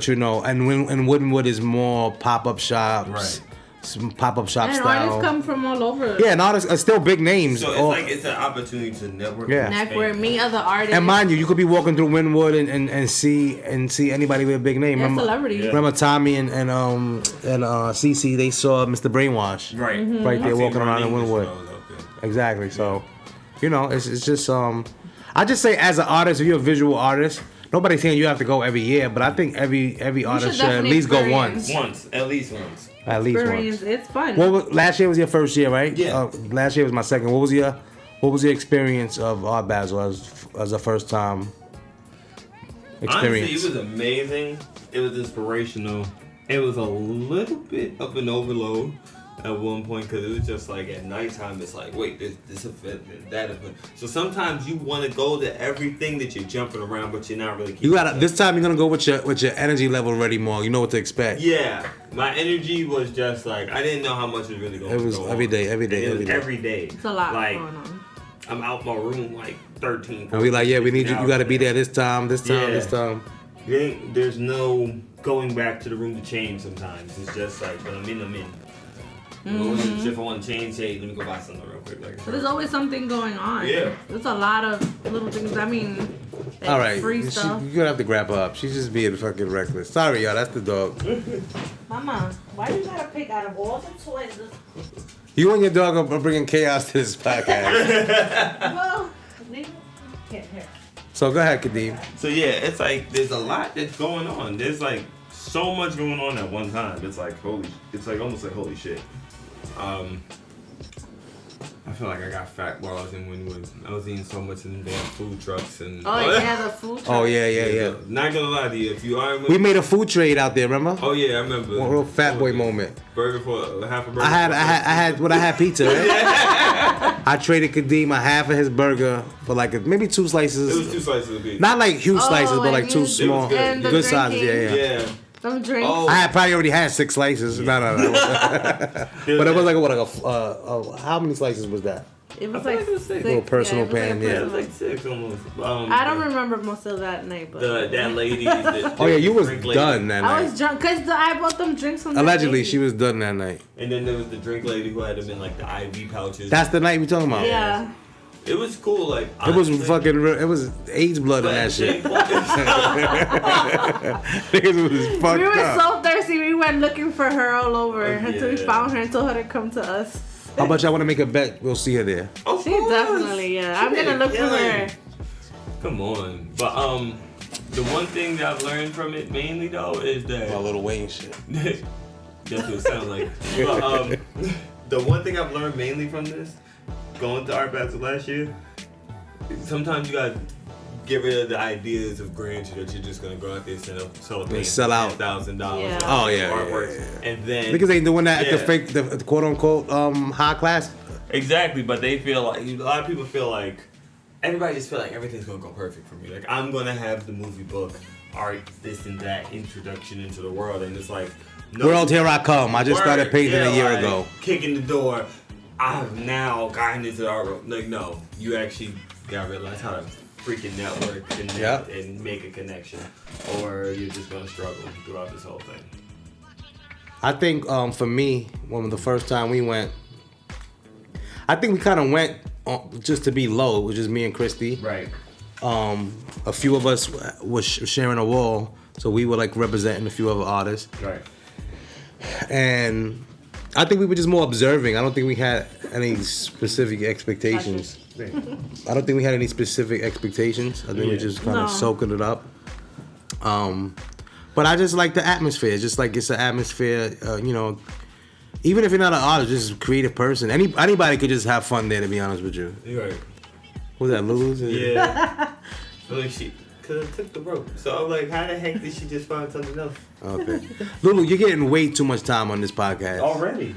Speaker 1: Wynwood is more pop-up shops.
Speaker 2: Right.
Speaker 1: Some pop-up shop
Speaker 3: And
Speaker 1: style.
Speaker 3: artists come from all over.
Speaker 1: Yeah, and artists are still big names.
Speaker 2: So it's
Speaker 1: All-
Speaker 2: like it's an opportunity to network.
Speaker 1: Yeah.
Speaker 2: and
Speaker 3: Network,
Speaker 2: expand.
Speaker 3: meet other artists.
Speaker 1: and mind you could be walking through Wynwood and see anybody with a big name.
Speaker 3: Yeah, celebrities.
Speaker 2: Yeah.
Speaker 1: Remember Tommy and Cece, they saw Mr. Brainwash
Speaker 2: Right.
Speaker 3: Mm-hmm.
Speaker 1: right there
Speaker 2: I've seen
Speaker 1: walking around in
Speaker 2: English
Speaker 1: Wynwood.
Speaker 2: shows out there.
Speaker 1: Exactly. So, it's just I just say as an artist, if you're a visual artist, nobody's saying you have to go every year, but I think every artist should at
Speaker 3: definitely
Speaker 1: least go
Speaker 3: experience.
Speaker 1: once.
Speaker 2: At least once.
Speaker 1: At least
Speaker 3: Experience.
Speaker 1: once.
Speaker 3: It's fun.
Speaker 1: Last year was your first year, right?
Speaker 2: Yeah.
Speaker 1: Last year was my second. What was your experience of Art Basel as a first time experience?
Speaker 2: Honestly, it was amazing. It was inspirational. It was a little bit of an overload at one point because it was just like at nighttime. It's like, wait, this event, that event. So sometimes you want to go to everything that you're jumping around, but you're not really.
Speaker 1: You gotta. This time you're gonna go with your energy level ready more. You know what to expect.
Speaker 2: Yeah, my energy was just like I didn't know how much was really going.
Speaker 1: It was
Speaker 2: go
Speaker 1: every
Speaker 2: on.
Speaker 1: day.
Speaker 2: And it was every day.
Speaker 3: It's a lot
Speaker 2: Like
Speaker 3: going on.
Speaker 2: I'm out my room like 13.
Speaker 1: And we like, yeah, we need you. You gotta be there
Speaker 2: there.
Speaker 1: this time. This time.
Speaker 2: There's no going back to the room to change sometimes. It's just like when I'm in. If I want to change, hey, let me go buy something real quick. Like,
Speaker 3: But there's always something going on.
Speaker 2: Yeah.
Speaker 3: There's a lot of little things. I mean, like
Speaker 1: All right,
Speaker 3: free stuff.
Speaker 1: you're gonna have to grab her up. She's just being fucking reckless. Sorry, y'all. That's the dog.
Speaker 3: Mama, why you gotta pick out of all the toys?
Speaker 1: You and your dog are bringing chaos to this podcast.
Speaker 3: Well, they can't hear.
Speaker 1: So go ahead, Kadeem.
Speaker 2: So yeah, it's like there's a lot that's going on. There's like so much going on at one time. It's like almost like holy shit. I feel like I got fat while I was in Wynwood. I was eating so much in the damn food trucks and.
Speaker 3: Oh yeah, the food truck.
Speaker 1: Oh yeah.
Speaker 2: Not gonna lie to you, if you are in
Speaker 1: We made a food trade out there. Remember?
Speaker 2: Oh yeah, I remember.
Speaker 1: One real fat boy moment.
Speaker 2: Burger for half a burger.
Speaker 1: I had pizza. Right? I traded Kadeem a half of his burger for like maybe 2 slices.
Speaker 2: It was 2 slices of pizza.
Speaker 1: Not like huge
Speaker 3: Oh,
Speaker 1: slices, but like
Speaker 3: and
Speaker 1: 2
Speaker 3: you-
Speaker 1: small,
Speaker 2: good. And
Speaker 3: the
Speaker 1: good sizes.
Speaker 3: drinking.
Speaker 1: Yeah.
Speaker 3: Some drinks.
Speaker 2: Oh.
Speaker 1: I had probably already had 6 slices. No. But it was like how many slices was that?
Speaker 3: It was
Speaker 2: I feel
Speaker 3: like
Speaker 2: like it was six.
Speaker 1: Little personal
Speaker 3: it was
Speaker 1: pan,
Speaker 3: like
Speaker 1: yeah.
Speaker 2: It was
Speaker 3: personal.
Speaker 2: like 6 almost.
Speaker 3: I don't remember most of that night, but
Speaker 2: That lady. That,
Speaker 1: Oh yeah, you was
Speaker 2: drink lady.
Speaker 1: done that
Speaker 3: I
Speaker 1: night.
Speaker 3: was drunk because I bought them drinks from that
Speaker 1: Allegedly,
Speaker 3: lady.
Speaker 1: she was done that night.
Speaker 2: And then there was the drink lady who had them in like the IV pouches.
Speaker 1: That's the night we talking about.
Speaker 3: Yeah.
Speaker 2: It was cool. Like
Speaker 1: It was
Speaker 2: honestly,
Speaker 1: fucking real. It was AIDS blood in
Speaker 2: but
Speaker 1: that shit.
Speaker 2: shit.
Speaker 1: Niggas was fucked
Speaker 3: We were
Speaker 1: up.
Speaker 3: so thirsty. We went looking for her all over until we
Speaker 2: yeah.
Speaker 3: found her and told her to come to us.
Speaker 1: How about y'all want to make a bet? We'll see her there.
Speaker 2: Of
Speaker 3: She
Speaker 2: course.
Speaker 3: definitely, yeah. I'm gonna look for her.
Speaker 2: Come on, but the one thing that I've learned from it mainly though is that
Speaker 1: Little Wayne shit.
Speaker 2: That's what it sounds like. But, the one thing I've learned mainly from this, going to Art Basel last year, sometimes you gotta get rid of the ideas of grandeur that you're just gonna go out there and
Speaker 1: sell out
Speaker 2: $10,000.
Speaker 3: Yeah.
Speaker 1: Oh yeah,
Speaker 2: artwork, and then
Speaker 1: because they doing that at the quote unquote high class.
Speaker 2: Exactly, but they feel like a lot of people feel like everybody just feel like everything's gonna go perfect for me. Like I'm gonna have the movie book, art, this and that, introduction into the world, and it's like no,
Speaker 1: World, here I come. I just started painting a year ago.
Speaker 2: Kicking the door. I have now gotten into the art world. Like no, you actually gotta realize how to freaking network, connect, and make a connection, or you're just gonna struggle throughout this whole thing.
Speaker 1: I think for me, when the first time we went, I think we kind of went just to be low. It was just me and Christy.
Speaker 2: Right.
Speaker 1: A few of us was sharing a wall, so we were like representing a few other artists.
Speaker 2: Right.
Speaker 1: And I think we were just more observing. I don't think we had any specific expectations. I don't think we had any specific expectations. I think we just kind of soaking it up. But I just like the atmosphere. Just like it's an atmosphere, you know. Even if you're not an artist, just a creative person. Anybody could just have fun there. To be honest with you.
Speaker 2: You're right.
Speaker 1: What was that, Lulu's?
Speaker 2: Yeah. So like she could have took the rope. So I'm like, how the heck did she just find something else?
Speaker 1: Okay. Lulu, you're getting way too much time on this podcast.
Speaker 2: Already.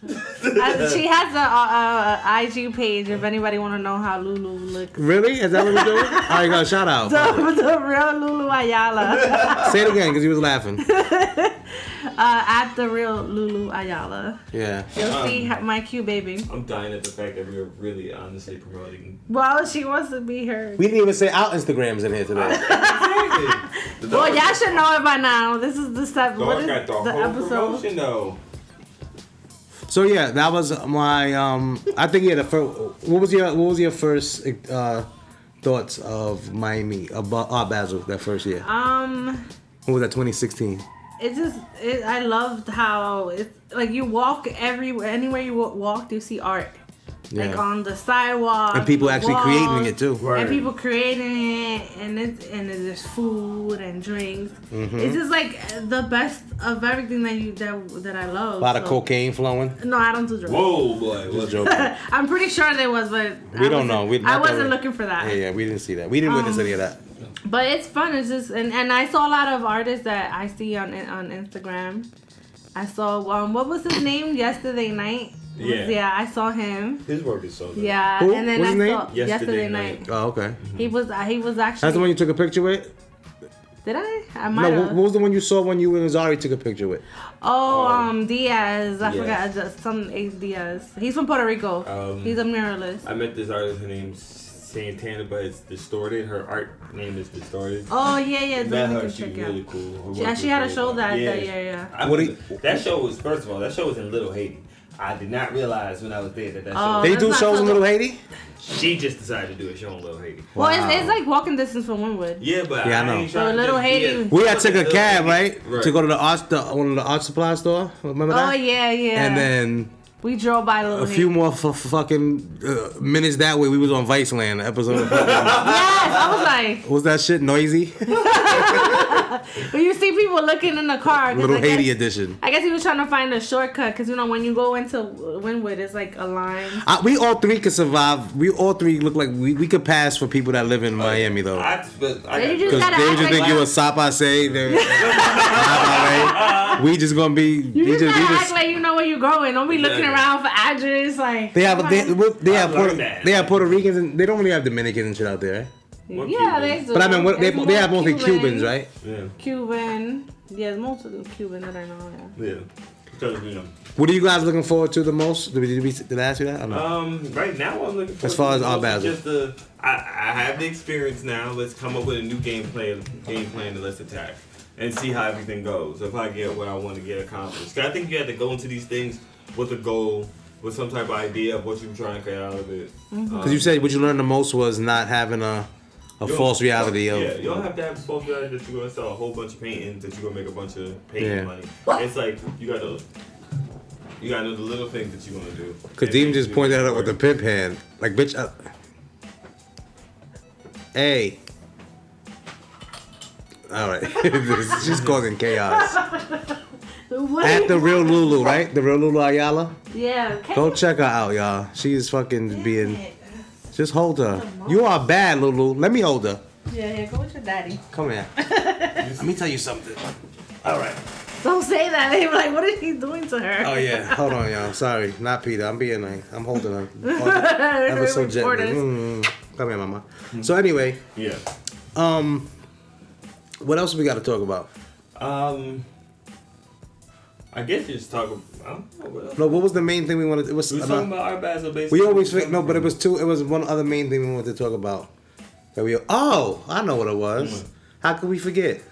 Speaker 3: She has a IG page if anybody want to know how Lulu looks.
Speaker 1: Really? Is that what we're doing? All right, go shout out.
Speaker 3: The real Lulu Ayala.
Speaker 1: Say it again, because he was laughing.
Speaker 3: At the real Lulu Ayala.
Speaker 1: Yeah.
Speaker 3: You'll see my cute baby.
Speaker 2: I'm dying at the fact that we're really honestly promoting.
Speaker 3: Well, she wants to be her.
Speaker 1: We didn't even say our Instagrams in here today.
Speaker 3: Well, y'all should know it by now. This is the step.
Speaker 2: So
Speaker 3: What
Speaker 2: I
Speaker 3: is
Speaker 2: got the whole
Speaker 3: episode?
Speaker 2: promotion though.
Speaker 1: So yeah, that was my. I think what was your first thoughts of Miami about Basel that first year? What was that? 2016.
Speaker 3: I loved how it's like you walk anywhere you walk, you see art.
Speaker 1: Yeah.
Speaker 3: Like on the sidewalk.
Speaker 1: And people actually
Speaker 3: walls,
Speaker 1: creating it too.
Speaker 2: Right.
Speaker 3: And people creating it, and there's food and drinks.
Speaker 1: Mm-hmm.
Speaker 3: It's just like the best of everything that I love.
Speaker 1: A lot of cocaine flowing.
Speaker 3: No, I don't do drugs.
Speaker 2: Whoa, boy.
Speaker 1: Just joking.
Speaker 3: I'm pretty sure there was, but
Speaker 1: We don't know.
Speaker 3: I wasn't looking for that.
Speaker 1: Yeah, we didn't see that. We didn't witness any of that.
Speaker 3: But it's fun. It's just and I saw a lot of artists that I see on Instagram. I saw what was his name? Yesterday Night.
Speaker 2: Yeah.
Speaker 3: I saw him.
Speaker 2: His work is so good.
Speaker 3: Yeah,
Speaker 1: Who?
Speaker 3: and then
Speaker 1: What's
Speaker 3: I
Speaker 1: his name?
Speaker 3: saw
Speaker 2: Yesterday
Speaker 3: Night.
Speaker 1: Oh, okay.
Speaker 3: He was actually.
Speaker 1: That's the one you took a picture with?
Speaker 3: Did I? I might
Speaker 1: No,
Speaker 3: have.
Speaker 1: what was the one you saw when you and Zari took a picture with?
Speaker 3: Oh, Diaz. I
Speaker 2: yeah.
Speaker 3: forgot. Just some Diaz. He's from Puerto Rico. He's a muralist.
Speaker 2: I met this artist. Her name's Santana, but it's distorted. Her art name is distorted.
Speaker 3: Oh yeah.
Speaker 2: Met
Speaker 3: We
Speaker 2: her.
Speaker 3: can
Speaker 2: She's
Speaker 3: check out.
Speaker 2: really cool. Her
Speaker 3: Yeah,
Speaker 2: work
Speaker 3: she
Speaker 2: is
Speaker 3: had a
Speaker 2: really
Speaker 3: show
Speaker 2: cool.
Speaker 3: that yeah.
Speaker 2: That show was first of all. That show was in Little Haiti. I did not realize when I was there that show.
Speaker 3: Oh,
Speaker 1: They
Speaker 3: that's
Speaker 1: do
Speaker 3: not
Speaker 1: shows
Speaker 3: so
Speaker 1: in Little Haiti?
Speaker 2: She just decided to do a show in Little Haiti.
Speaker 3: Well,
Speaker 1: Wow.
Speaker 3: it's like walking distance from Wynwood.
Speaker 2: Yeah, but
Speaker 1: Yeah, I know.
Speaker 2: ain't
Speaker 3: So
Speaker 2: trying to
Speaker 3: Little
Speaker 2: just be
Speaker 3: Haiti-
Speaker 1: We had took a
Speaker 2: Little
Speaker 1: cab,
Speaker 2: Haiti.
Speaker 1: right? To go to one of the art supply store. Remember that?
Speaker 3: Oh yeah.
Speaker 1: And then
Speaker 3: we drove by Little
Speaker 1: a few more fucking minutes that way, we was on Viceland, episode of
Speaker 3: Yes, I was like,
Speaker 1: was that shit noisy?
Speaker 3: when you see people looking in the car. 'cause
Speaker 1: Little
Speaker 3: I guess-
Speaker 1: Haiti edition.
Speaker 3: I guess he was trying to find a shortcut because when you go into Wynwood, it's like a line.
Speaker 1: We all three could survive. We all three look like we could pass for people that live in Miami though.
Speaker 3: You just
Speaker 1: Because
Speaker 3: gotta
Speaker 1: they
Speaker 3: act
Speaker 1: just think
Speaker 3: like
Speaker 1: you a sapase. We just gonna be.
Speaker 3: You just gotta act like you know where you're going. Don't be looking around for address. Like
Speaker 1: They have
Speaker 2: that.
Speaker 1: they have Puerto Ricans and they don't really have Dominicans and shit out there.
Speaker 3: yeah, they do.
Speaker 1: But I mean,
Speaker 3: It's
Speaker 1: they have
Speaker 3: more
Speaker 1: mostly Cubans, right?
Speaker 2: Yeah.
Speaker 3: Cuban. Yeah, most of them Cuban that I know. Yeah.
Speaker 2: Yeah. Because, you know.
Speaker 1: What are you guys looking forward to the most? Did I ask you that? I don't know.
Speaker 2: Right now I'm looking for
Speaker 1: As far as our Basel.
Speaker 2: just I have the experience now. Let's come up with a new game plan and let's attack and see how everything goes. If I get what I want to get accomplished. 'Cause I think you have to go into these things with a goal, with some type of idea of what you're trying to get out of it.
Speaker 1: Because you said what you learned the most was not having a false reality of.
Speaker 2: Yeah, you don't have to have a false reality that you're gonna sell a whole bunch of paintings, that you're gonna make a bunch of painting money. It's like you gotta know the little things that you're gonna do.
Speaker 1: KADEEM just pointed that out with the pimp hand. Like, bitch. Hey. All right. She's causing chaos. At the real Lulu, right? The real Lulu Ayala.
Speaker 3: Yeah.
Speaker 1: Go check her out, y'all. She's fucking being. Just hold her. You are bad, Lulu. Let me hold her.
Speaker 3: Yeah, go with your daddy.
Speaker 1: Come here. Let me tell you something. All right.
Speaker 3: Don't say that. They were like, what is he doing to her?
Speaker 1: Oh yeah. Hold on, y'all. Sorry, not Peter. I'm being like, I'm holding her. Ever so gently. Come here, mama. So anyway.
Speaker 2: Yeah.
Speaker 1: What else we got to talk about?
Speaker 2: I guess just talk about. I don't know what else.
Speaker 1: No, what was the main thing we wanted? It was.
Speaker 2: We were talking about our Basel basically.
Speaker 1: We always no, but it was two. It was one other main thing we wanted to talk about. That we. Oh, I know what it was. How could we forget?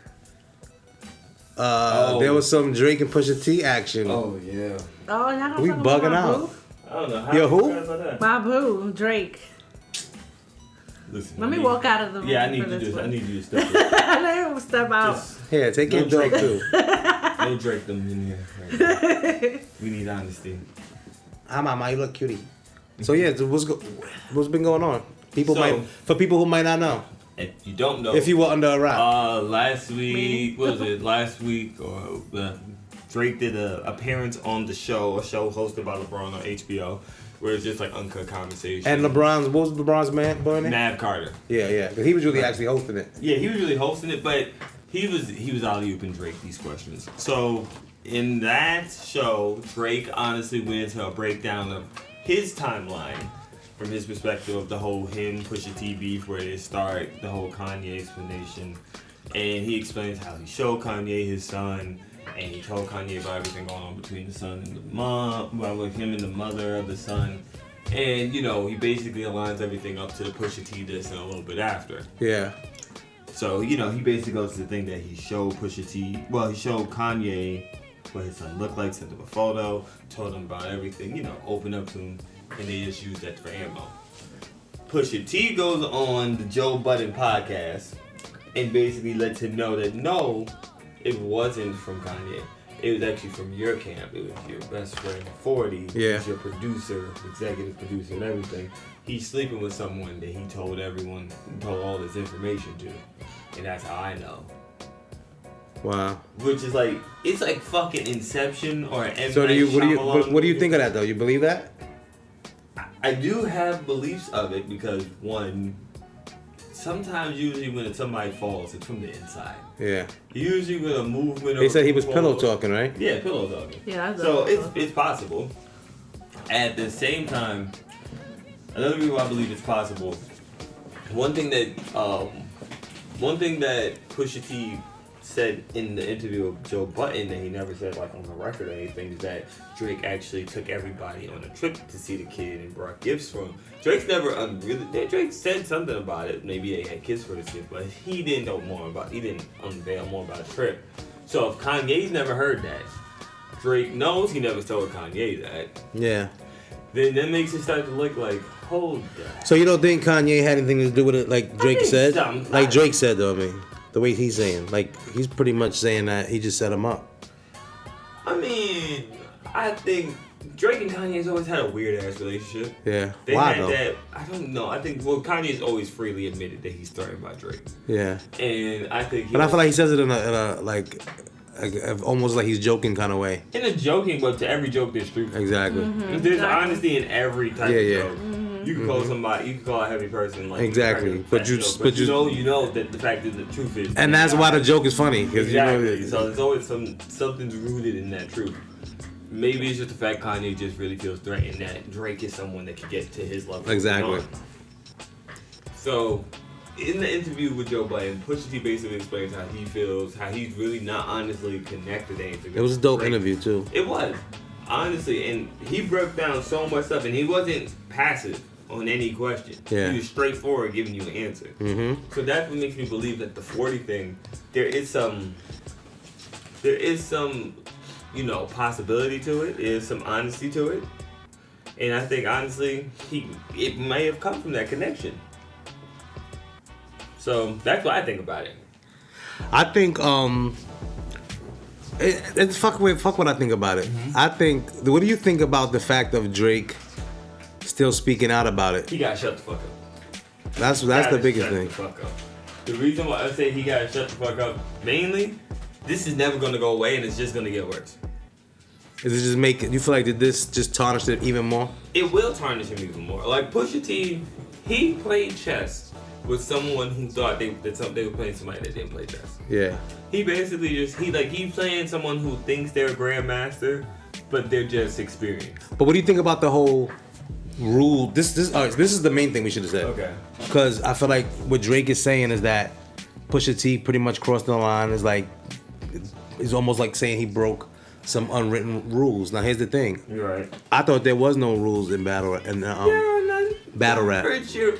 Speaker 1: There was some Drake and Pusha T action.
Speaker 2: Oh yeah.
Speaker 3: Oh, y'all don't
Speaker 1: We
Speaker 3: talk
Speaker 1: bugging
Speaker 3: about
Speaker 1: out.
Speaker 3: Boo?
Speaker 2: I don't know. How
Speaker 1: Yo, who?
Speaker 2: about that?
Speaker 3: My boo, Drake.
Speaker 2: Listen,
Speaker 3: Let me walk out of the room.
Speaker 2: Yeah, I need
Speaker 3: for
Speaker 2: you
Speaker 3: this
Speaker 2: to.
Speaker 3: one.
Speaker 2: I need you to step.
Speaker 3: I need to step out.
Speaker 1: Here, take your dog too.
Speaker 2: No Drake them in here. Right. We need honesty.
Speaker 1: Hi, mama. You look cutie. So yeah, what's been going on? People
Speaker 2: So-
Speaker 1: for people who might not know,
Speaker 2: If you don't know,
Speaker 1: if you were under a rock.
Speaker 2: last week, what was it? Last week, or Drake did an appearance on a show hosted by LeBron on HBO, where it's just like uncut conversation.
Speaker 1: And LeBron's, what was LeBron's boy name?
Speaker 2: Nav Carter.
Speaker 1: Yeah. Because he was really actually hosting it.
Speaker 2: Yeah, he was really hosting it, but he was alley-ooping Drake these questions. So in that show, Drake honestly went into a breakdown of his timeline from his perspective of the whole him Pusha T beef, where it started, the whole Kanye explanation, and he explains how he showed Kanye his son, and he told Kanye about everything going on between the son and the mom, well, with him and the mother of the son, and you know he basically aligns everything up to the Pusha T diss and a little bit after.
Speaker 1: Yeah.
Speaker 2: So, you know, he basically goes to the thing that he showed Pusha T, well, he showed Kanye what his son looked like, sent him a photo, told him about everything, you know, opened up to him, and they just used that for ammo. Pusha T goes on the Joe Budden podcast and basically lets him know that no, it wasn't from Kanye. It was actually from your camp. It was your best friend, 40.
Speaker 1: Yeah.
Speaker 2: He's your producer, executive producer, and everything. He's sleeping with someone that he told everyone, told all this information to. And that's how I know.
Speaker 1: Wow.
Speaker 2: Which is like, it's like fucking Inception or M.
Speaker 1: So
Speaker 2: Night Shyamalan
Speaker 1: what do you
Speaker 2: movie.
Speaker 1: think of that though? You believe that?
Speaker 2: I do have beliefs of it because, one, sometimes usually when somebody falls, it's from the inside.
Speaker 1: Yeah.
Speaker 2: Usually with a movement.
Speaker 1: They said he was
Speaker 2: falls-
Speaker 1: pillow talking, right?
Speaker 2: Yeah, pillow talking.
Speaker 3: Yeah, that's
Speaker 2: So it's possible. At the same time, another reason why I believe it's possible. One thing that Pusha T said in the interview with Joe Budden that he never said like on the record or anything is that Drake actually took everybody on a trip to see the kid and brought gifts for him. Drake's never Drake said something about it. Maybe they had gifts for the kid, but he didn't know more about. He didn't unveil more about the trip. So if Kanye's never heard that, Drake knows he never told Kanye that.
Speaker 1: Yeah.
Speaker 2: Then that makes it start to look like, hold that.
Speaker 1: So you don't think Kanye had anything to do with it, like Drake
Speaker 2: think
Speaker 1: said?
Speaker 2: something.
Speaker 1: Like Drake said, though. I mean, the way he's saying, like he's pretty much saying that he just set him up.
Speaker 2: I mean, I think Drake and Kanye's always had a weird ass relationship.
Speaker 1: Yeah.
Speaker 2: They
Speaker 1: Why
Speaker 2: had
Speaker 1: though?
Speaker 2: that. I don't know. I think Kanye's always freely admitted that he's threatened by Drake,
Speaker 1: Yeah.
Speaker 2: and I think.
Speaker 1: But I feel like he says it in a like almost like he's joking kind of way.
Speaker 2: in a joking, but to every joke there's truth.
Speaker 1: Exactly.
Speaker 2: There's honesty in every type
Speaker 1: Yeah,
Speaker 2: of
Speaker 1: yeah.
Speaker 2: joke. You can call somebody, you can call a heavy person like
Speaker 1: Exactly.
Speaker 2: but you
Speaker 1: you-
Speaker 2: know that the fact that the truth is.
Speaker 1: And that's why the joke is funny because
Speaker 2: Exactly.
Speaker 1: you know.
Speaker 2: So there's always something's rooted in that truth. Maybe it's just the fact Kanye just really feels threatened that Drake is someone that can get to his level.
Speaker 1: Exactly.
Speaker 2: So, in the interview with Joe Budden, Pusha T basically explains how he feels, how he's really not honestly connected to anything.
Speaker 1: It was a dope
Speaker 2: Drake.
Speaker 1: interview too.
Speaker 2: It was, honestly, and he broke down so much stuff, and he wasn't passive on any question.
Speaker 1: Yeah.
Speaker 2: He was straightforward giving you an answer.
Speaker 1: Mm-hmm.
Speaker 2: So that's what makes me believe that the 40 thing, there is some, you know, possibility to it. There is some honesty to it, and I think honestly, it may have come from that connection. So that's what I think about it.
Speaker 1: I think it's fuck what I think about it.
Speaker 2: Mm-hmm.
Speaker 1: I think. What do you think about the fact of Drake still speaking out about it?
Speaker 2: He got to shut the fuck up.
Speaker 1: That's
Speaker 2: Gotta
Speaker 1: the biggest
Speaker 2: shut
Speaker 1: thing.
Speaker 2: The fuck up. The reason why I say he got to shut the fuck up, mainly, this is never gonna go away, and it's just gonna get worse.
Speaker 1: Is it just making you feel like did this just tarnish it even more?
Speaker 2: It will tarnish him even more. Like Pusha T, he played chess with someone who thought they were playing somebody that didn't play chess.
Speaker 1: Yeah.
Speaker 2: He basically he's playing someone who thinks they're a grandmaster, but they're just experienced.
Speaker 1: But what do you think about the whole rule? This is the main thing we should have said.
Speaker 2: Okay.
Speaker 1: Because I feel like what Drake is saying is that Pusha T pretty much crossed the line. It's almost like saying he broke some unwritten rules. Now here's the thing.
Speaker 2: You're right.
Speaker 1: I thought there was no rules in battle battle rap.
Speaker 2: Sure.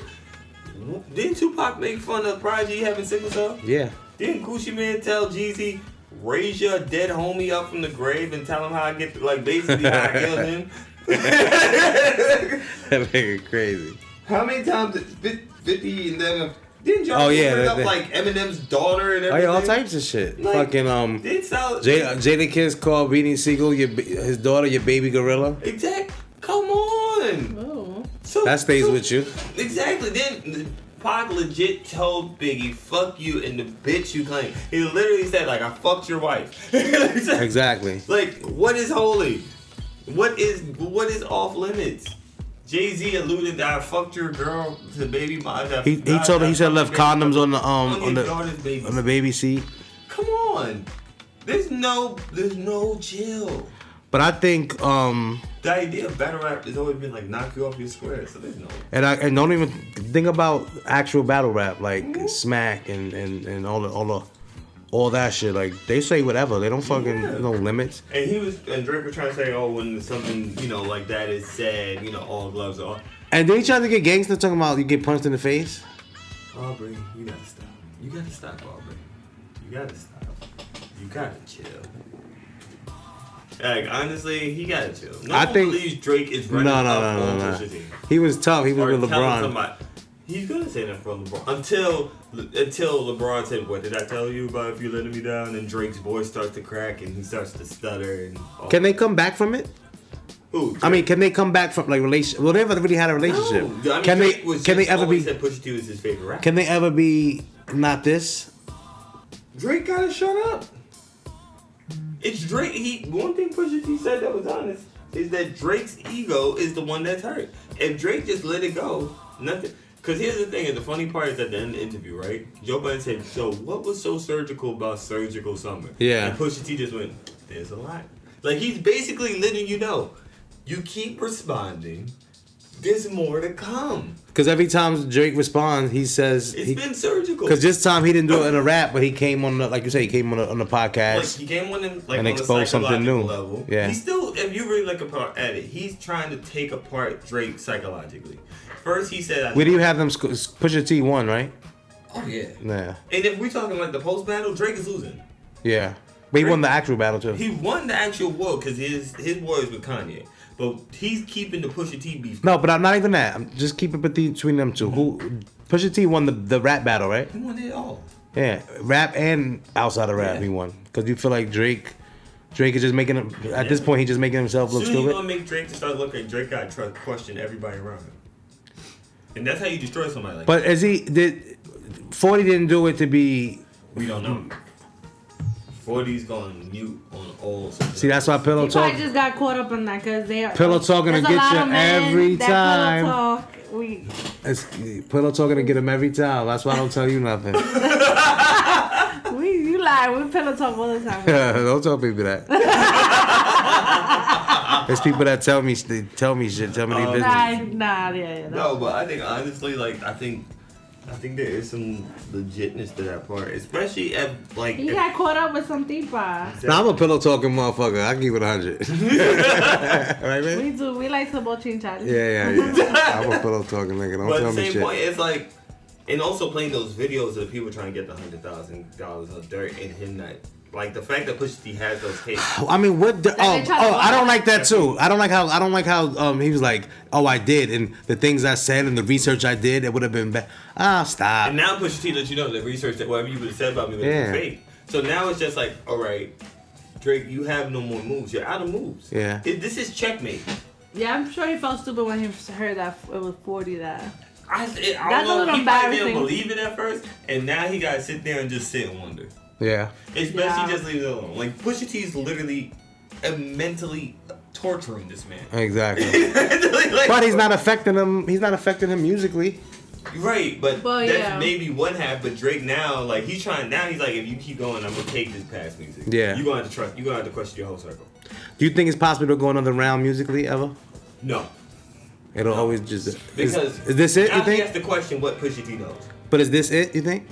Speaker 2: Didn't Tupac make fun of Prodigy having sickle cell?
Speaker 1: Yeah.
Speaker 2: Didn't Gucci Man tell Jeezy, raise your dead homie up from the grave and tell him how I get basically how I killed him?
Speaker 1: That nigga crazy.
Speaker 2: How many times did 50 and them? Didn't y'all bring up like Eminem's daughter and everything?
Speaker 1: Oh yeah, all types of shit.
Speaker 2: Like,
Speaker 1: fucking Jada Kiss called Beanie Siegel his daughter your baby gorilla.
Speaker 2: Exactly. Come on.
Speaker 3: Oh.
Speaker 1: So, that stays with you.
Speaker 2: Exactly. Then Pac legit told Biggie, "Fuck you," and the bitch you claim. He literally said like, "I fucked your wife."
Speaker 1: Exactly.
Speaker 2: Like, what is holy? What is off limits? Jay-Z alluded that I fucked your girl to baby mom.
Speaker 1: He told her he said left condoms on the baby seat.
Speaker 2: Come on, there's no chill.
Speaker 1: But I think
Speaker 2: the idea of battle rap has always been like knock you off your square. So there's no.
Speaker 1: And don't even think about actual battle rap like Smack and all that shit. Like they say whatever. They don't fucking no limits.
Speaker 2: And Drake was trying to say, oh, when something like that is said, all gloves are off.
Speaker 1: And then he tried to get gangster talking about you get punched in the face.
Speaker 2: Aubrey, you gotta stop. You gotta stop, Aubrey. You gotta stop. You gotta chill. Like honestly, he gotta chill. I think believes Drake is running
Speaker 1: no. He was tough. He was with LeBron.
Speaker 2: He's gonna say that for LeBron until LeBron said, "What did I tell you about if you letting me down?" And Drake's voice starts to crack and he starts to stutter. And
Speaker 1: can they come back from it?
Speaker 2: Who? Drake?
Speaker 1: I mean, can they come back from like relationship? Well, they never really had a relationship.
Speaker 2: No. I mean,
Speaker 1: can they ever be?
Speaker 2: Said Pusha T was his favorite rapper.
Speaker 1: Can they ever be not this?
Speaker 2: Drake gotta shut up. It's Drake. One thing Pusha T said that was honest is that Drake's ego is the one that's hurt. If Drake just let it go, nothing. Because here's the thing, and the funny part is at the end of the interview, right? Joe Budden said, so what was so surgical about Surgical Summer?
Speaker 1: Yeah.
Speaker 2: And Pusha T just went, there's a lot. Like, he's basically letting you know, you keep responding, there's more to come. Because
Speaker 1: every time Drake responds, he says...
Speaker 2: It's been surgical.
Speaker 1: Because this time he didn't do it in a rap, but he came on, like you say, he came on the podcast.
Speaker 2: Like, he came on and
Speaker 1: on exposed something new.
Speaker 2: Level.
Speaker 1: Yeah.
Speaker 2: He's still, if you really look at it, he's trying to take apart Drake psychologically. First, he said...
Speaker 1: Where do you have them? Pusha T won, right?
Speaker 2: Oh, yeah.
Speaker 1: Yeah.
Speaker 2: And if we're talking like the post-battle, Drake is losing.
Speaker 1: Yeah. But he won the actual battle, too.
Speaker 2: He won the actual war because his war is with Kanye. But he's keeping the Pusha T beef.
Speaker 1: No, but I'm not even that. I'm just keeping it between them two. Pusha T won the rap battle, right?
Speaker 2: He won it all.
Speaker 1: Yeah. Rap and outside of rap, he won. Because you feel like Drake is just making him... At this point, he's just making himself look stupid.
Speaker 2: Soon you're going to make Drake to start looking... Drake got to question everybody around him. And that's how you destroy somebody like
Speaker 1: that. But did 40 didn't do it to be...
Speaker 2: We don't know. 40's going mute on all...
Speaker 1: See, that's why Pillow Talk...
Speaker 3: I just got caught up on that because they are...
Speaker 1: Pillow Talk gonna get you every time.
Speaker 3: Pillow Talk,
Speaker 1: Pillow Talk gonna get him every time. That's why I don't tell you nothing.
Speaker 3: You lie. We Pillow Talk all the time.
Speaker 1: Don't tell people that. There's people that tell me shit, tell me their business.
Speaker 3: Yeah.
Speaker 2: No, but I think honestly, like, I think there is some legitness to that part, especially at like.
Speaker 3: He got caught up with some tipa.
Speaker 1: Exactly. Nah, I'm a pillow talking motherfucker. I give it 100. Right, man?
Speaker 3: We do. We like to bochinchar.
Speaker 1: Yeah. I'm a pillow talking nigga. Don't tell me shit. But at the same point,
Speaker 2: it's like, and also playing those videos of people trying to get the $100,000 of dirt and him not. Like the fact that Pusha T has those tapes.
Speaker 1: I mean, what? I don't like that too. I don't like how he was like, oh, I did, and the things I said and the research I did, it would have been bad. Stop.
Speaker 2: And now Pusha T let you know the research that whatever you would have said about me would have been fake. So now it's just like, all right, Drake, you have no more moves. You're out of moves.
Speaker 1: Yeah.
Speaker 2: This is checkmate.
Speaker 3: Yeah, I'm sure he felt stupid when he heard that it was 40 that.
Speaker 2: I don't know. He probably didn't believe it at first, and now he got to sit there and just sit and wonder.
Speaker 1: Yeah.
Speaker 2: It's best he just leaves it alone. Like, Pusha T's literally mentally torturing this man.
Speaker 1: Exactly.
Speaker 2: Like,
Speaker 1: But he's not affecting him. He's not affecting him musically.
Speaker 2: Right, but that's
Speaker 3: yeah.
Speaker 2: maybe one half. But Drake now, like he's trying. Now he's like, if you keep going, I'm gonna take this past music.
Speaker 1: Yeah.
Speaker 2: You're gonna have to trust. You're gonna have to question your whole circle.
Speaker 1: Do you think it's possible to go another round musically ever?
Speaker 2: No.
Speaker 1: It'll always just
Speaker 2: Because
Speaker 1: is this it?
Speaker 2: Now
Speaker 1: You think?
Speaker 2: he has to question what Pusha T knows.
Speaker 1: But is this it? You think?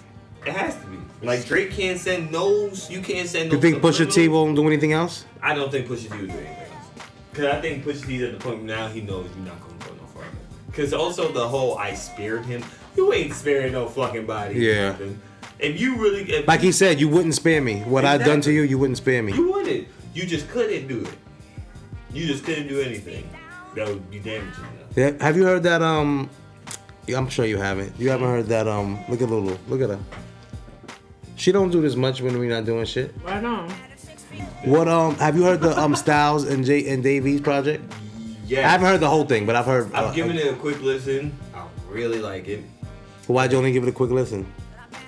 Speaker 2: It has to be. Like Drake can't send no's. You can't send.
Speaker 1: You think Pusha T won't do anything else?
Speaker 2: I don't think Pusha T will do anything else. Cause I think Pusha T's at the point now he knows you're not gonna go no farther. Cause also the whole I spared him. You ain't sparing no fucking body.
Speaker 1: Yeah.
Speaker 2: If you really,
Speaker 1: Like he said, you wouldn't spare me. What I've done to you, you wouldn't spare me.
Speaker 2: you wouldn't. You just couldn't do it. You just couldn't do anything that would be damaging enough.
Speaker 1: Yeah. Have you heard that? Yeah, I'm sure you haven't. You haven't heard that? Look at Lulu. Look at her. She don't do this much when we're not doing shit.
Speaker 3: Right on.
Speaker 1: What have you heard the Styles and Dave East project?
Speaker 2: Yeah.
Speaker 1: I haven't heard the whole thing, but I've heard.
Speaker 2: I've given it a quick listen. I really like it.
Speaker 1: Why'd you only give it a quick listen?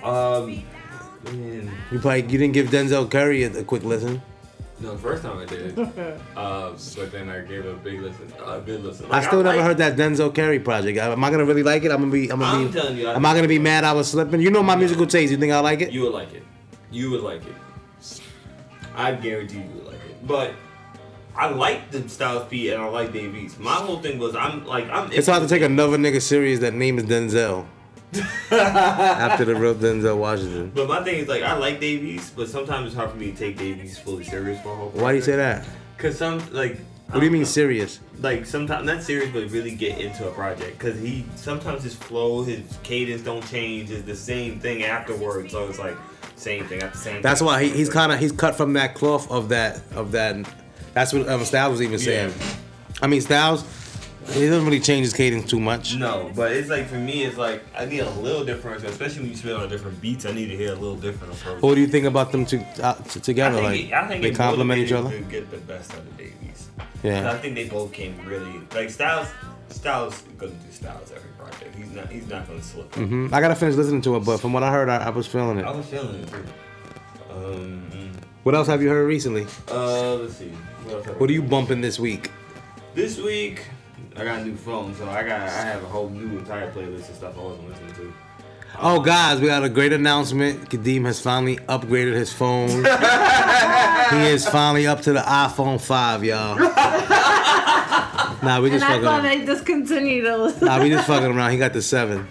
Speaker 2: Man.
Speaker 1: You didn't give Denzel Curry a quick listen.
Speaker 2: No, the first time I did. But then I gave it a big listen. A good listen.
Speaker 1: I still never heard that Denzel Curry project. Am I gonna really like it? I'm
Speaker 2: telling you.
Speaker 1: Am I gonna be mad I was slipping? You know my musical taste. You think I like it?
Speaker 2: You would like it. You would like it. I guarantee you would like it. But I like the Styles P and I like Dave East. My whole thing was
Speaker 1: It's hard to take another nigga serious that name is Denzel. After the real Denzel Washington.
Speaker 2: But my thing is like I like Dave East, but sometimes it's hard for me to take Dave East fully serious for a whole project.
Speaker 1: Why do you say that?
Speaker 2: Cause
Speaker 1: What do you mean serious?
Speaker 2: Like sometimes not serious, but really get into a project. Cause sometimes his flow, his cadence don't change. It's the same thing afterwards. So it's like same thing at the same.
Speaker 1: That's
Speaker 2: time.
Speaker 1: why he's cut from that cloth of that. That's what Styles was even saying.
Speaker 2: Yeah.
Speaker 1: I mean Styles, he doesn't really change his cadence too much.
Speaker 2: No, but it's like for me, it's like I need a little different, especially when you spit on different beats. I need to hear a little different approach.
Speaker 1: What do you think about them together?
Speaker 2: I think
Speaker 1: they complement each other.
Speaker 2: To get the best out of Davies.
Speaker 1: Yeah.
Speaker 2: I think they both came really like Styles gonna do Styles every project. He's not gonna slip.
Speaker 1: Mm-hmm. I gotta finish listening to it, but from what I heard, I was feeling it.
Speaker 2: I was feeling it too.
Speaker 1: What else have you heard recently?
Speaker 2: Let's see.
Speaker 1: What are you bumping this week?
Speaker 2: This week, I got a new phone, so I have a whole new entire playlist of stuff I wasn't listening to.
Speaker 1: Oh, guys, we got a great announcement. KADEEM has finally upgraded his phone. He is finally up to the iPhone 5, y'all. Nah, we just fucking around.
Speaker 3: They discontinued those.
Speaker 1: Nah, we just fucking around. He got the 7.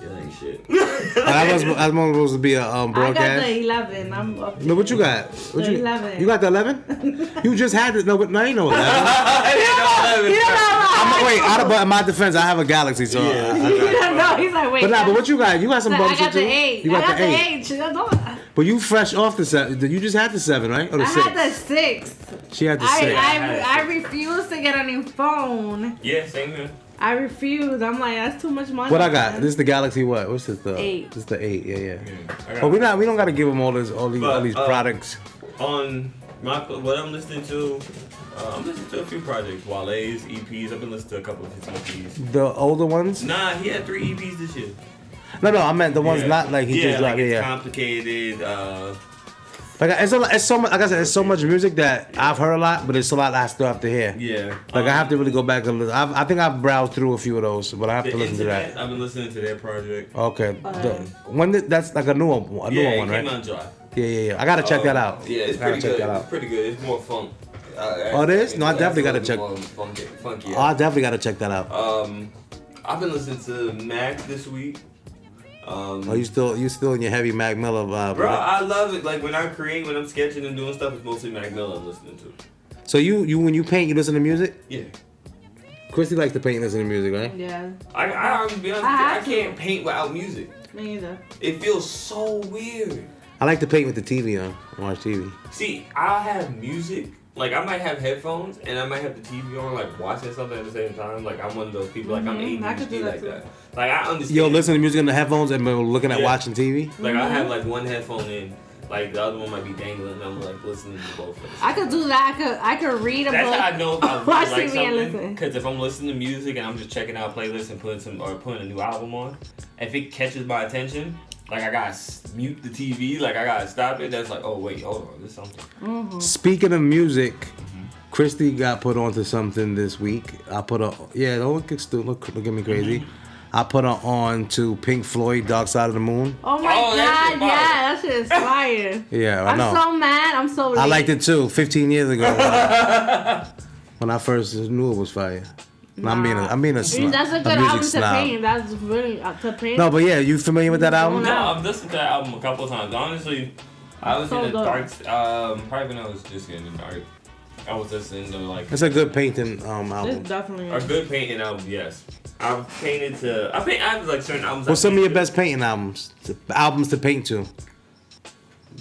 Speaker 2: Yeah, ain't shit.
Speaker 1: That was supposed to be a broadcast.
Speaker 3: I got the 11. I'm up.
Speaker 1: No, what you got?
Speaker 3: The 11.
Speaker 1: You got the 11? You just had it. No, but no, ain't no 11. But in my defense, I have a Galaxy, so
Speaker 2: Yeah.
Speaker 3: No, he's like, wait.
Speaker 1: But what you got? You got some bumps
Speaker 3: I got
Speaker 1: too.
Speaker 3: the 8.
Speaker 1: You got
Speaker 3: I got
Speaker 1: the 8.
Speaker 3: 8.
Speaker 1: But you fresh off the 7. You just had the 7, right? Or the 6?
Speaker 3: I had the 6.
Speaker 1: She had the 6.
Speaker 3: I refuse to get a new phone.
Speaker 2: Yeah, same here.
Speaker 3: I refuse. I'm like, that's too much money.
Speaker 1: What I got? This is the Galaxy what? What's this? The
Speaker 3: 8.
Speaker 1: This is the 8. Yeah.
Speaker 2: I
Speaker 1: But we don't gotta give them all these products.
Speaker 2: On what I'm listening to, I'm listening to a few projects. Wale's EPs. I've been listening to a couple of his EPs.
Speaker 1: The older ones?
Speaker 2: Nah, he had 3 EPs this year.
Speaker 1: No, I meant the ones not like he just dropped.
Speaker 2: It's
Speaker 1: Yeah.
Speaker 2: complicated.
Speaker 1: Like it's so much. Like I said, it's so much music that I've heard a lot, but it's a lot I still have to hear.
Speaker 2: Yeah.
Speaker 1: Like I have to really go back and listen. I think I've browsed through a few of those, but I have to listen to that.
Speaker 2: I've been listening to their project.
Speaker 1: Okay. That's like a new one,
Speaker 2: one,
Speaker 1: right?
Speaker 2: Came out in July.
Speaker 1: Yeah. I gotta check that out.
Speaker 2: Yeah, it's pretty good. It's pretty good. It's more funk.
Speaker 1: Oh, it is? No, I definitely gotta check.
Speaker 2: Funky.
Speaker 1: Oh, I definitely gotta check that out.
Speaker 2: I've been listening to Mac this week.
Speaker 1: You still in your heavy Mac Miller vibe,
Speaker 2: bro?
Speaker 1: Right?
Speaker 2: I love it. Like when I'm sketching and doing stuff, it's mostly Mac Miller I'm listening to.
Speaker 1: So you when you paint, you listen to music?
Speaker 2: Yeah.
Speaker 1: Christy likes to paint and listen to music, right?
Speaker 3: Yeah.
Speaker 2: I be honest, I can't paint without music.
Speaker 3: Me either.
Speaker 2: It feels so weird.
Speaker 1: I like to paint with the TV on. Watch TV.
Speaker 2: See, I'll have music. Like I might have headphones and I might have the TV on, like watching something at the same time. Like I'm one of those people. Like I'm ADHD like that. Like I understand.
Speaker 1: Yo, listen to music in the headphones and looking at watching TV.
Speaker 2: Like I have like one headphone in. Like the other one might be dangling, and I'm like listening to both of them.
Speaker 3: I could do that. I could read a book.
Speaker 2: That's how I know if I
Speaker 3: watch
Speaker 2: like
Speaker 3: TV and listen.
Speaker 2: something. Because if I'm listening to music and I'm just checking out playlists and putting a new album on, if it catches my attention, like I gotta mute the TV, like I gotta stop it. That's like, oh wait, hold on, there's something.
Speaker 1: Speaking of music, Christy got put onto something this week. I put her. Yeah, don't look at me crazy. I put her on to Pink Floyd, Dark Side of the Moon.
Speaker 3: Oh my God, that shit is fire.
Speaker 1: Yeah, I know.
Speaker 3: I'm so mad. I'm so late.
Speaker 1: I liked it too 15 years ago when I first knew it was fire. Nah. I'm being a snob.
Speaker 3: That's a good album to paint. That's really to paint.
Speaker 1: No, but yeah, you familiar with that album?
Speaker 2: No, I've listened to that album a couple times. Honestly, I was in the dark. Probably when I was just getting dark. I was listening to like.
Speaker 1: It's a good painting album.
Speaker 3: It's definitely
Speaker 2: a good painting album. Yes, I've painted to. I have like certain albums.
Speaker 1: What's some of your best painting albums? Albums to paint to.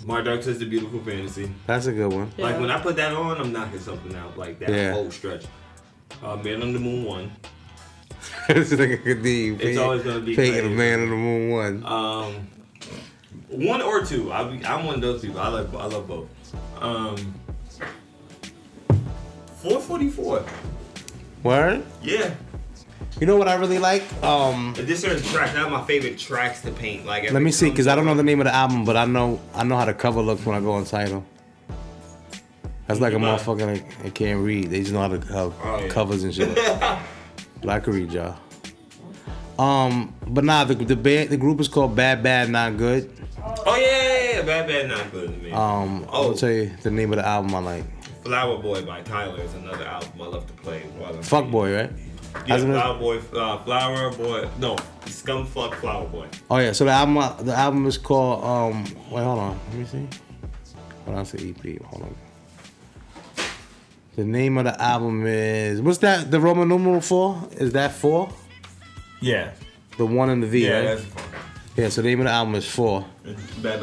Speaker 2: My Dark Twisted Beautiful Fantasy.
Speaker 1: That's a good one.
Speaker 2: Yeah. Like when I put that on, I'm knocking something out like that whole stretch. Man on the Moon 1.
Speaker 1: It's like a KADEEM.
Speaker 2: It's always gonna be
Speaker 1: painting Man on the Moon 1.
Speaker 2: 1 or 2. I'm one of those people. I love both. 444.
Speaker 1: Word?
Speaker 2: Yeah.
Speaker 1: You know what I really like?
Speaker 2: This certain track, not my favorite tracks to paint. Like
Speaker 1: let me see, because I don't know the name of the album, but I know how the cover looks when I go on Tidal. That's like a motherfucker that can't read. They just know how to covers and shit. But I can read, y'all. But nah, the group is called Bad Bad Not Good.
Speaker 2: Oh yeah, Bad Bad Not Good.
Speaker 1: I'll tell you the name of the album I like.
Speaker 2: Flower Boy by Tyler is another album I love to play.
Speaker 1: Fuck Boy, right?
Speaker 2: Yeah, Flower Boy. No, Scumfuck Flower Boy.
Speaker 1: Oh yeah, so the album is called wait, hold on, let me see. Hold on, it's an EP. Hold on. The name of the album is what's that? The Roman numeral 4? Is that 4?
Speaker 2: Yeah.
Speaker 1: The 1 and the V, right?
Speaker 2: That's 4.
Speaker 1: Yeah, so the name of the album is 4.
Speaker 2: Bad,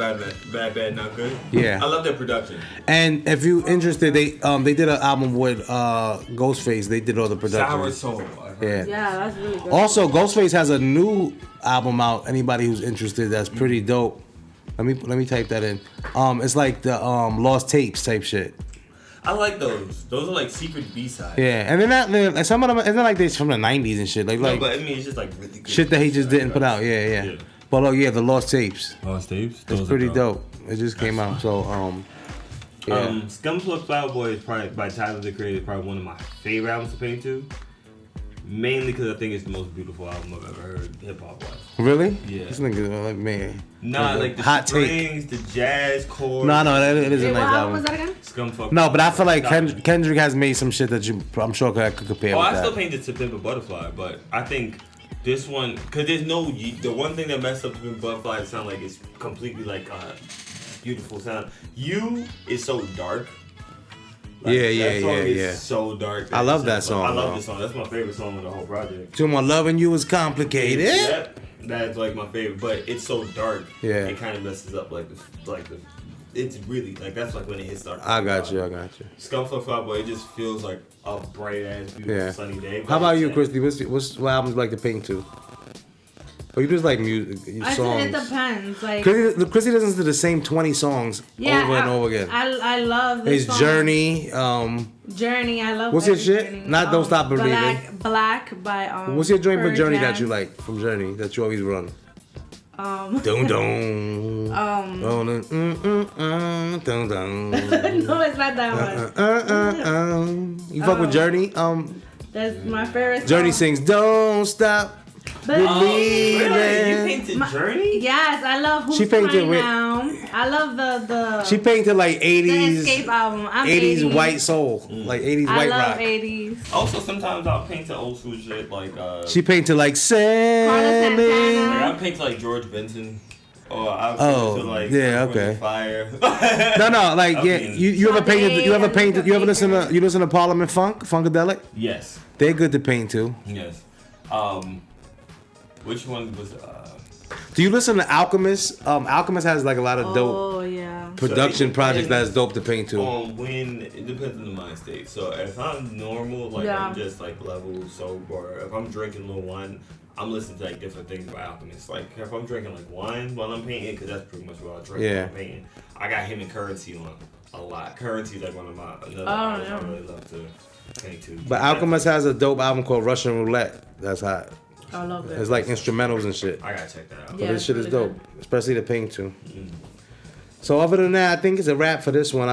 Speaker 2: Not Good.
Speaker 1: Yeah.
Speaker 2: I love their production.
Speaker 1: And if you interested, they did an album with Ghostface. They did all the production.
Speaker 2: Sour Soul.
Speaker 3: Yeah, that's really good.
Speaker 1: Also, Ghostface has a new album out. Anybody who's interested, that's pretty dope. Let me type that in. It's like the Lost Tapes type shit.
Speaker 2: I like those. Those are like secret B-sides.
Speaker 1: Yeah, and they're not. Some of them, it's not like they're from the '90s and shit. Like,
Speaker 2: but I mean, it's just like really good
Speaker 1: shit that he just didn't put out. Yeah. But the Lost Tapes.
Speaker 2: Lost Tapes.
Speaker 1: It's pretty dope. It just came out. So
Speaker 2: Scumfuck Flower Boy is probably by Tyler the Creator. Probably one of my favorite albums to paint to. Mainly because I think it's the most beautiful album I've ever heard hip hop wise.
Speaker 1: Really?
Speaker 2: Yeah.
Speaker 1: This nigga like man.
Speaker 2: Nah, like the
Speaker 1: hot
Speaker 2: strings, the jazz chords.
Speaker 1: No, it is a nice album.
Speaker 3: What was that again?
Speaker 2: Scumfuck.
Speaker 1: No, but I feel like Kendrick has made some shit that I'm sure could compare with that.
Speaker 2: I still painted To Pimp a Butterfly, but I think this one, because there's no, the one thing that messed up To Pimp a Butterfly, it sound like it's completely like beautiful sound. You is so dark. Like, that song is so dark.
Speaker 1: I love that song.
Speaker 2: I love this song. That's my favorite song of the whole project.
Speaker 1: To My Loving You is Complicated.
Speaker 2: Yep. That's like my favorite, but it's so dark.
Speaker 1: Yeah.
Speaker 2: It kind of messes up like the it's really like that's like when it hits dark.
Speaker 1: I got you.
Speaker 2: Scumfuck Flower Boy, it just feels like a bright ass, beautiful sunny day.
Speaker 1: How about you, Christy? What albums you like to paint to? Or you just like music, songs?
Speaker 3: It depends. Like
Speaker 1: Christy listens to the same 20 songs over and over again.
Speaker 3: I love this
Speaker 1: His
Speaker 3: song.
Speaker 1: Journey.
Speaker 3: Journey, I love.
Speaker 1: What's your shit?
Speaker 3: Journey.
Speaker 1: Not Don't Stop Believing.
Speaker 3: Black by
Speaker 1: What's your joint for
Speaker 3: Purge
Speaker 1: Journey
Speaker 3: Jazz.
Speaker 1: that you like from Journey that you always run? Dun dun. Dun dun.
Speaker 3: No, it's not that one.
Speaker 1: You fuck with Journey?
Speaker 3: That's my favorite song.
Speaker 1: Journey sings Don't Stop Believing.
Speaker 2: Really? You painted Journey?
Speaker 3: Yes, I love Who's
Speaker 1: She painted
Speaker 3: Crying
Speaker 1: with-
Speaker 3: Now. I love the
Speaker 1: She painted like
Speaker 3: the
Speaker 1: 80s,
Speaker 3: Escape album. I'm
Speaker 1: 80s white soul, like 80s
Speaker 3: I
Speaker 1: white
Speaker 3: love
Speaker 1: rock.
Speaker 3: 80s.
Speaker 2: Also, sometimes I'll paint the old school shit like.
Speaker 1: She painted like Sailing.
Speaker 3: Santana.
Speaker 2: I'll paint like George Benson. Or I'll paint to like.
Speaker 1: okay.
Speaker 2: Fire.
Speaker 1: No, like
Speaker 2: Okay.
Speaker 1: you ever painted? You ever listen to Parliament Funkadelic?
Speaker 2: Yes.
Speaker 1: They're good to paint too.
Speaker 2: Yes. Which one was?
Speaker 1: Do you listen to Alchemist? Alchemist has like a lot of dope
Speaker 3: Oh yeah.
Speaker 1: production projects that's dope to paint too.
Speaker 2: When it depends on the mind state. So if I'm normal, like I'm just like level sober. If I'm drinking a little wine, I'm listening to like different things by Alchemist. Like if I'm drinking like wine while I'm painting, because that's pretty much what I drink while I'm painting. I got him and Currency on a lot. Currency's like one of my artists I really love to paint to.
Speaker 1: But Alchemist has a dope album called Russian Roulette. That's hot.
Speaker 3: I love that.
Speaker 1: It's like instrumentals and shit.
Speaker 2: I gotta check that out.
Speaker 1: But
Speaker 3: Yeah,
Speaker 1: this shit is
Speaker 3: really
Speaker 1: dope, especially the paint too. So other than that, I think it's a wrap for this one.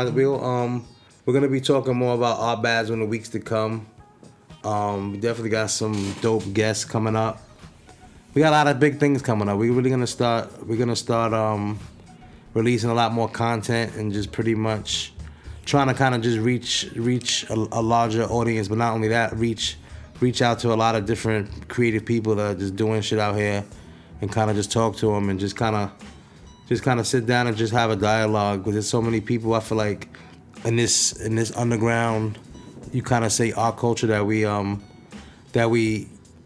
Speaker 1: We're gonna be talking more about Art Basel in the weeks to come. We definitely got some dope guests coming up. We got a lot of big things coming up. We're gonna start releasing a lot more content and just pretty much trying to kind of just reach a larger audience, but not only that, reach out to a lot of different creative people that are just doing shit out here, and kind of just talk to them and just kind of sit down and just have a dialogue. Because there's so many people, I feel like, in this underground, you kind of say art culture that we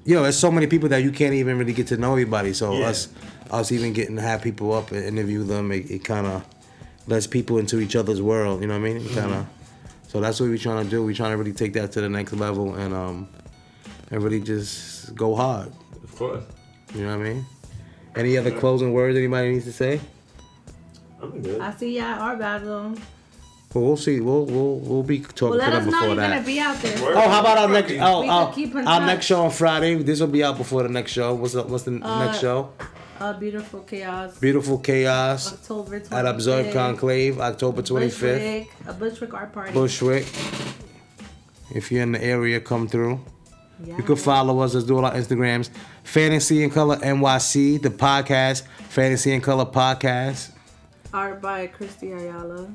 Speaker 1: there's so many people that you can't even really get to know everybody. So us even getting to have people up and interview them, it kind of lets people into each other's world. You know what I mean? Kind of. So that's what we're trying to do. We're trying to really take that to the next level and really just go hard.
Speaker 2: Of course.
Speaker 1: You know what I mean? Any other closing words anybody needs to say?
Speaker 2: I'm good.
Speaker 3: I see y'all Art Basel.
Speaker 1: Well, we'll see. We'll be talking
Speaker 3: Well,
Speaker 1: to
Speaker 3: let
Speaker 1: them
Speaker 3: us know
Speaker 1: before
Speaker 3: you're
Speaker 1: that.
Speaker 3: gonna be out there.
Speaker 1: Oh, how about our next?
Speaker 3: We can keep in
Speaker 1: Our
Speaker 3: touch.
Speaker 1: next show on Friday. This will be out before the next show. What's the next show?
Speaker 3: Beautiful Chaos.
Speaker 1: Beautiful Chaos
Speaker 3: October 25th.
Speaker 1: at Observe Conclave, October 25th.
Speaker 3: A Bushwick art party.
Speaker 1: Bushwick. If you're in the area, come through.
Speaker 3: Yeah.
Speaker 1: You can follow us. Let's do all our Instagrams. Fantasy in Color NYC, the podcast. Fantasy in Color podcast.
Speaker 3: Art by Christy Ayala.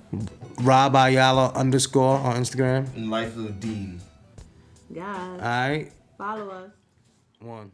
Speaker 1: Rob Ayala _ on Instagram.
Speaker 4: And Life of Dean.
Speaker 3: Yeah.
Speaker 1: All right.
Speaker 3: Follow us.
Speaker 1: 1.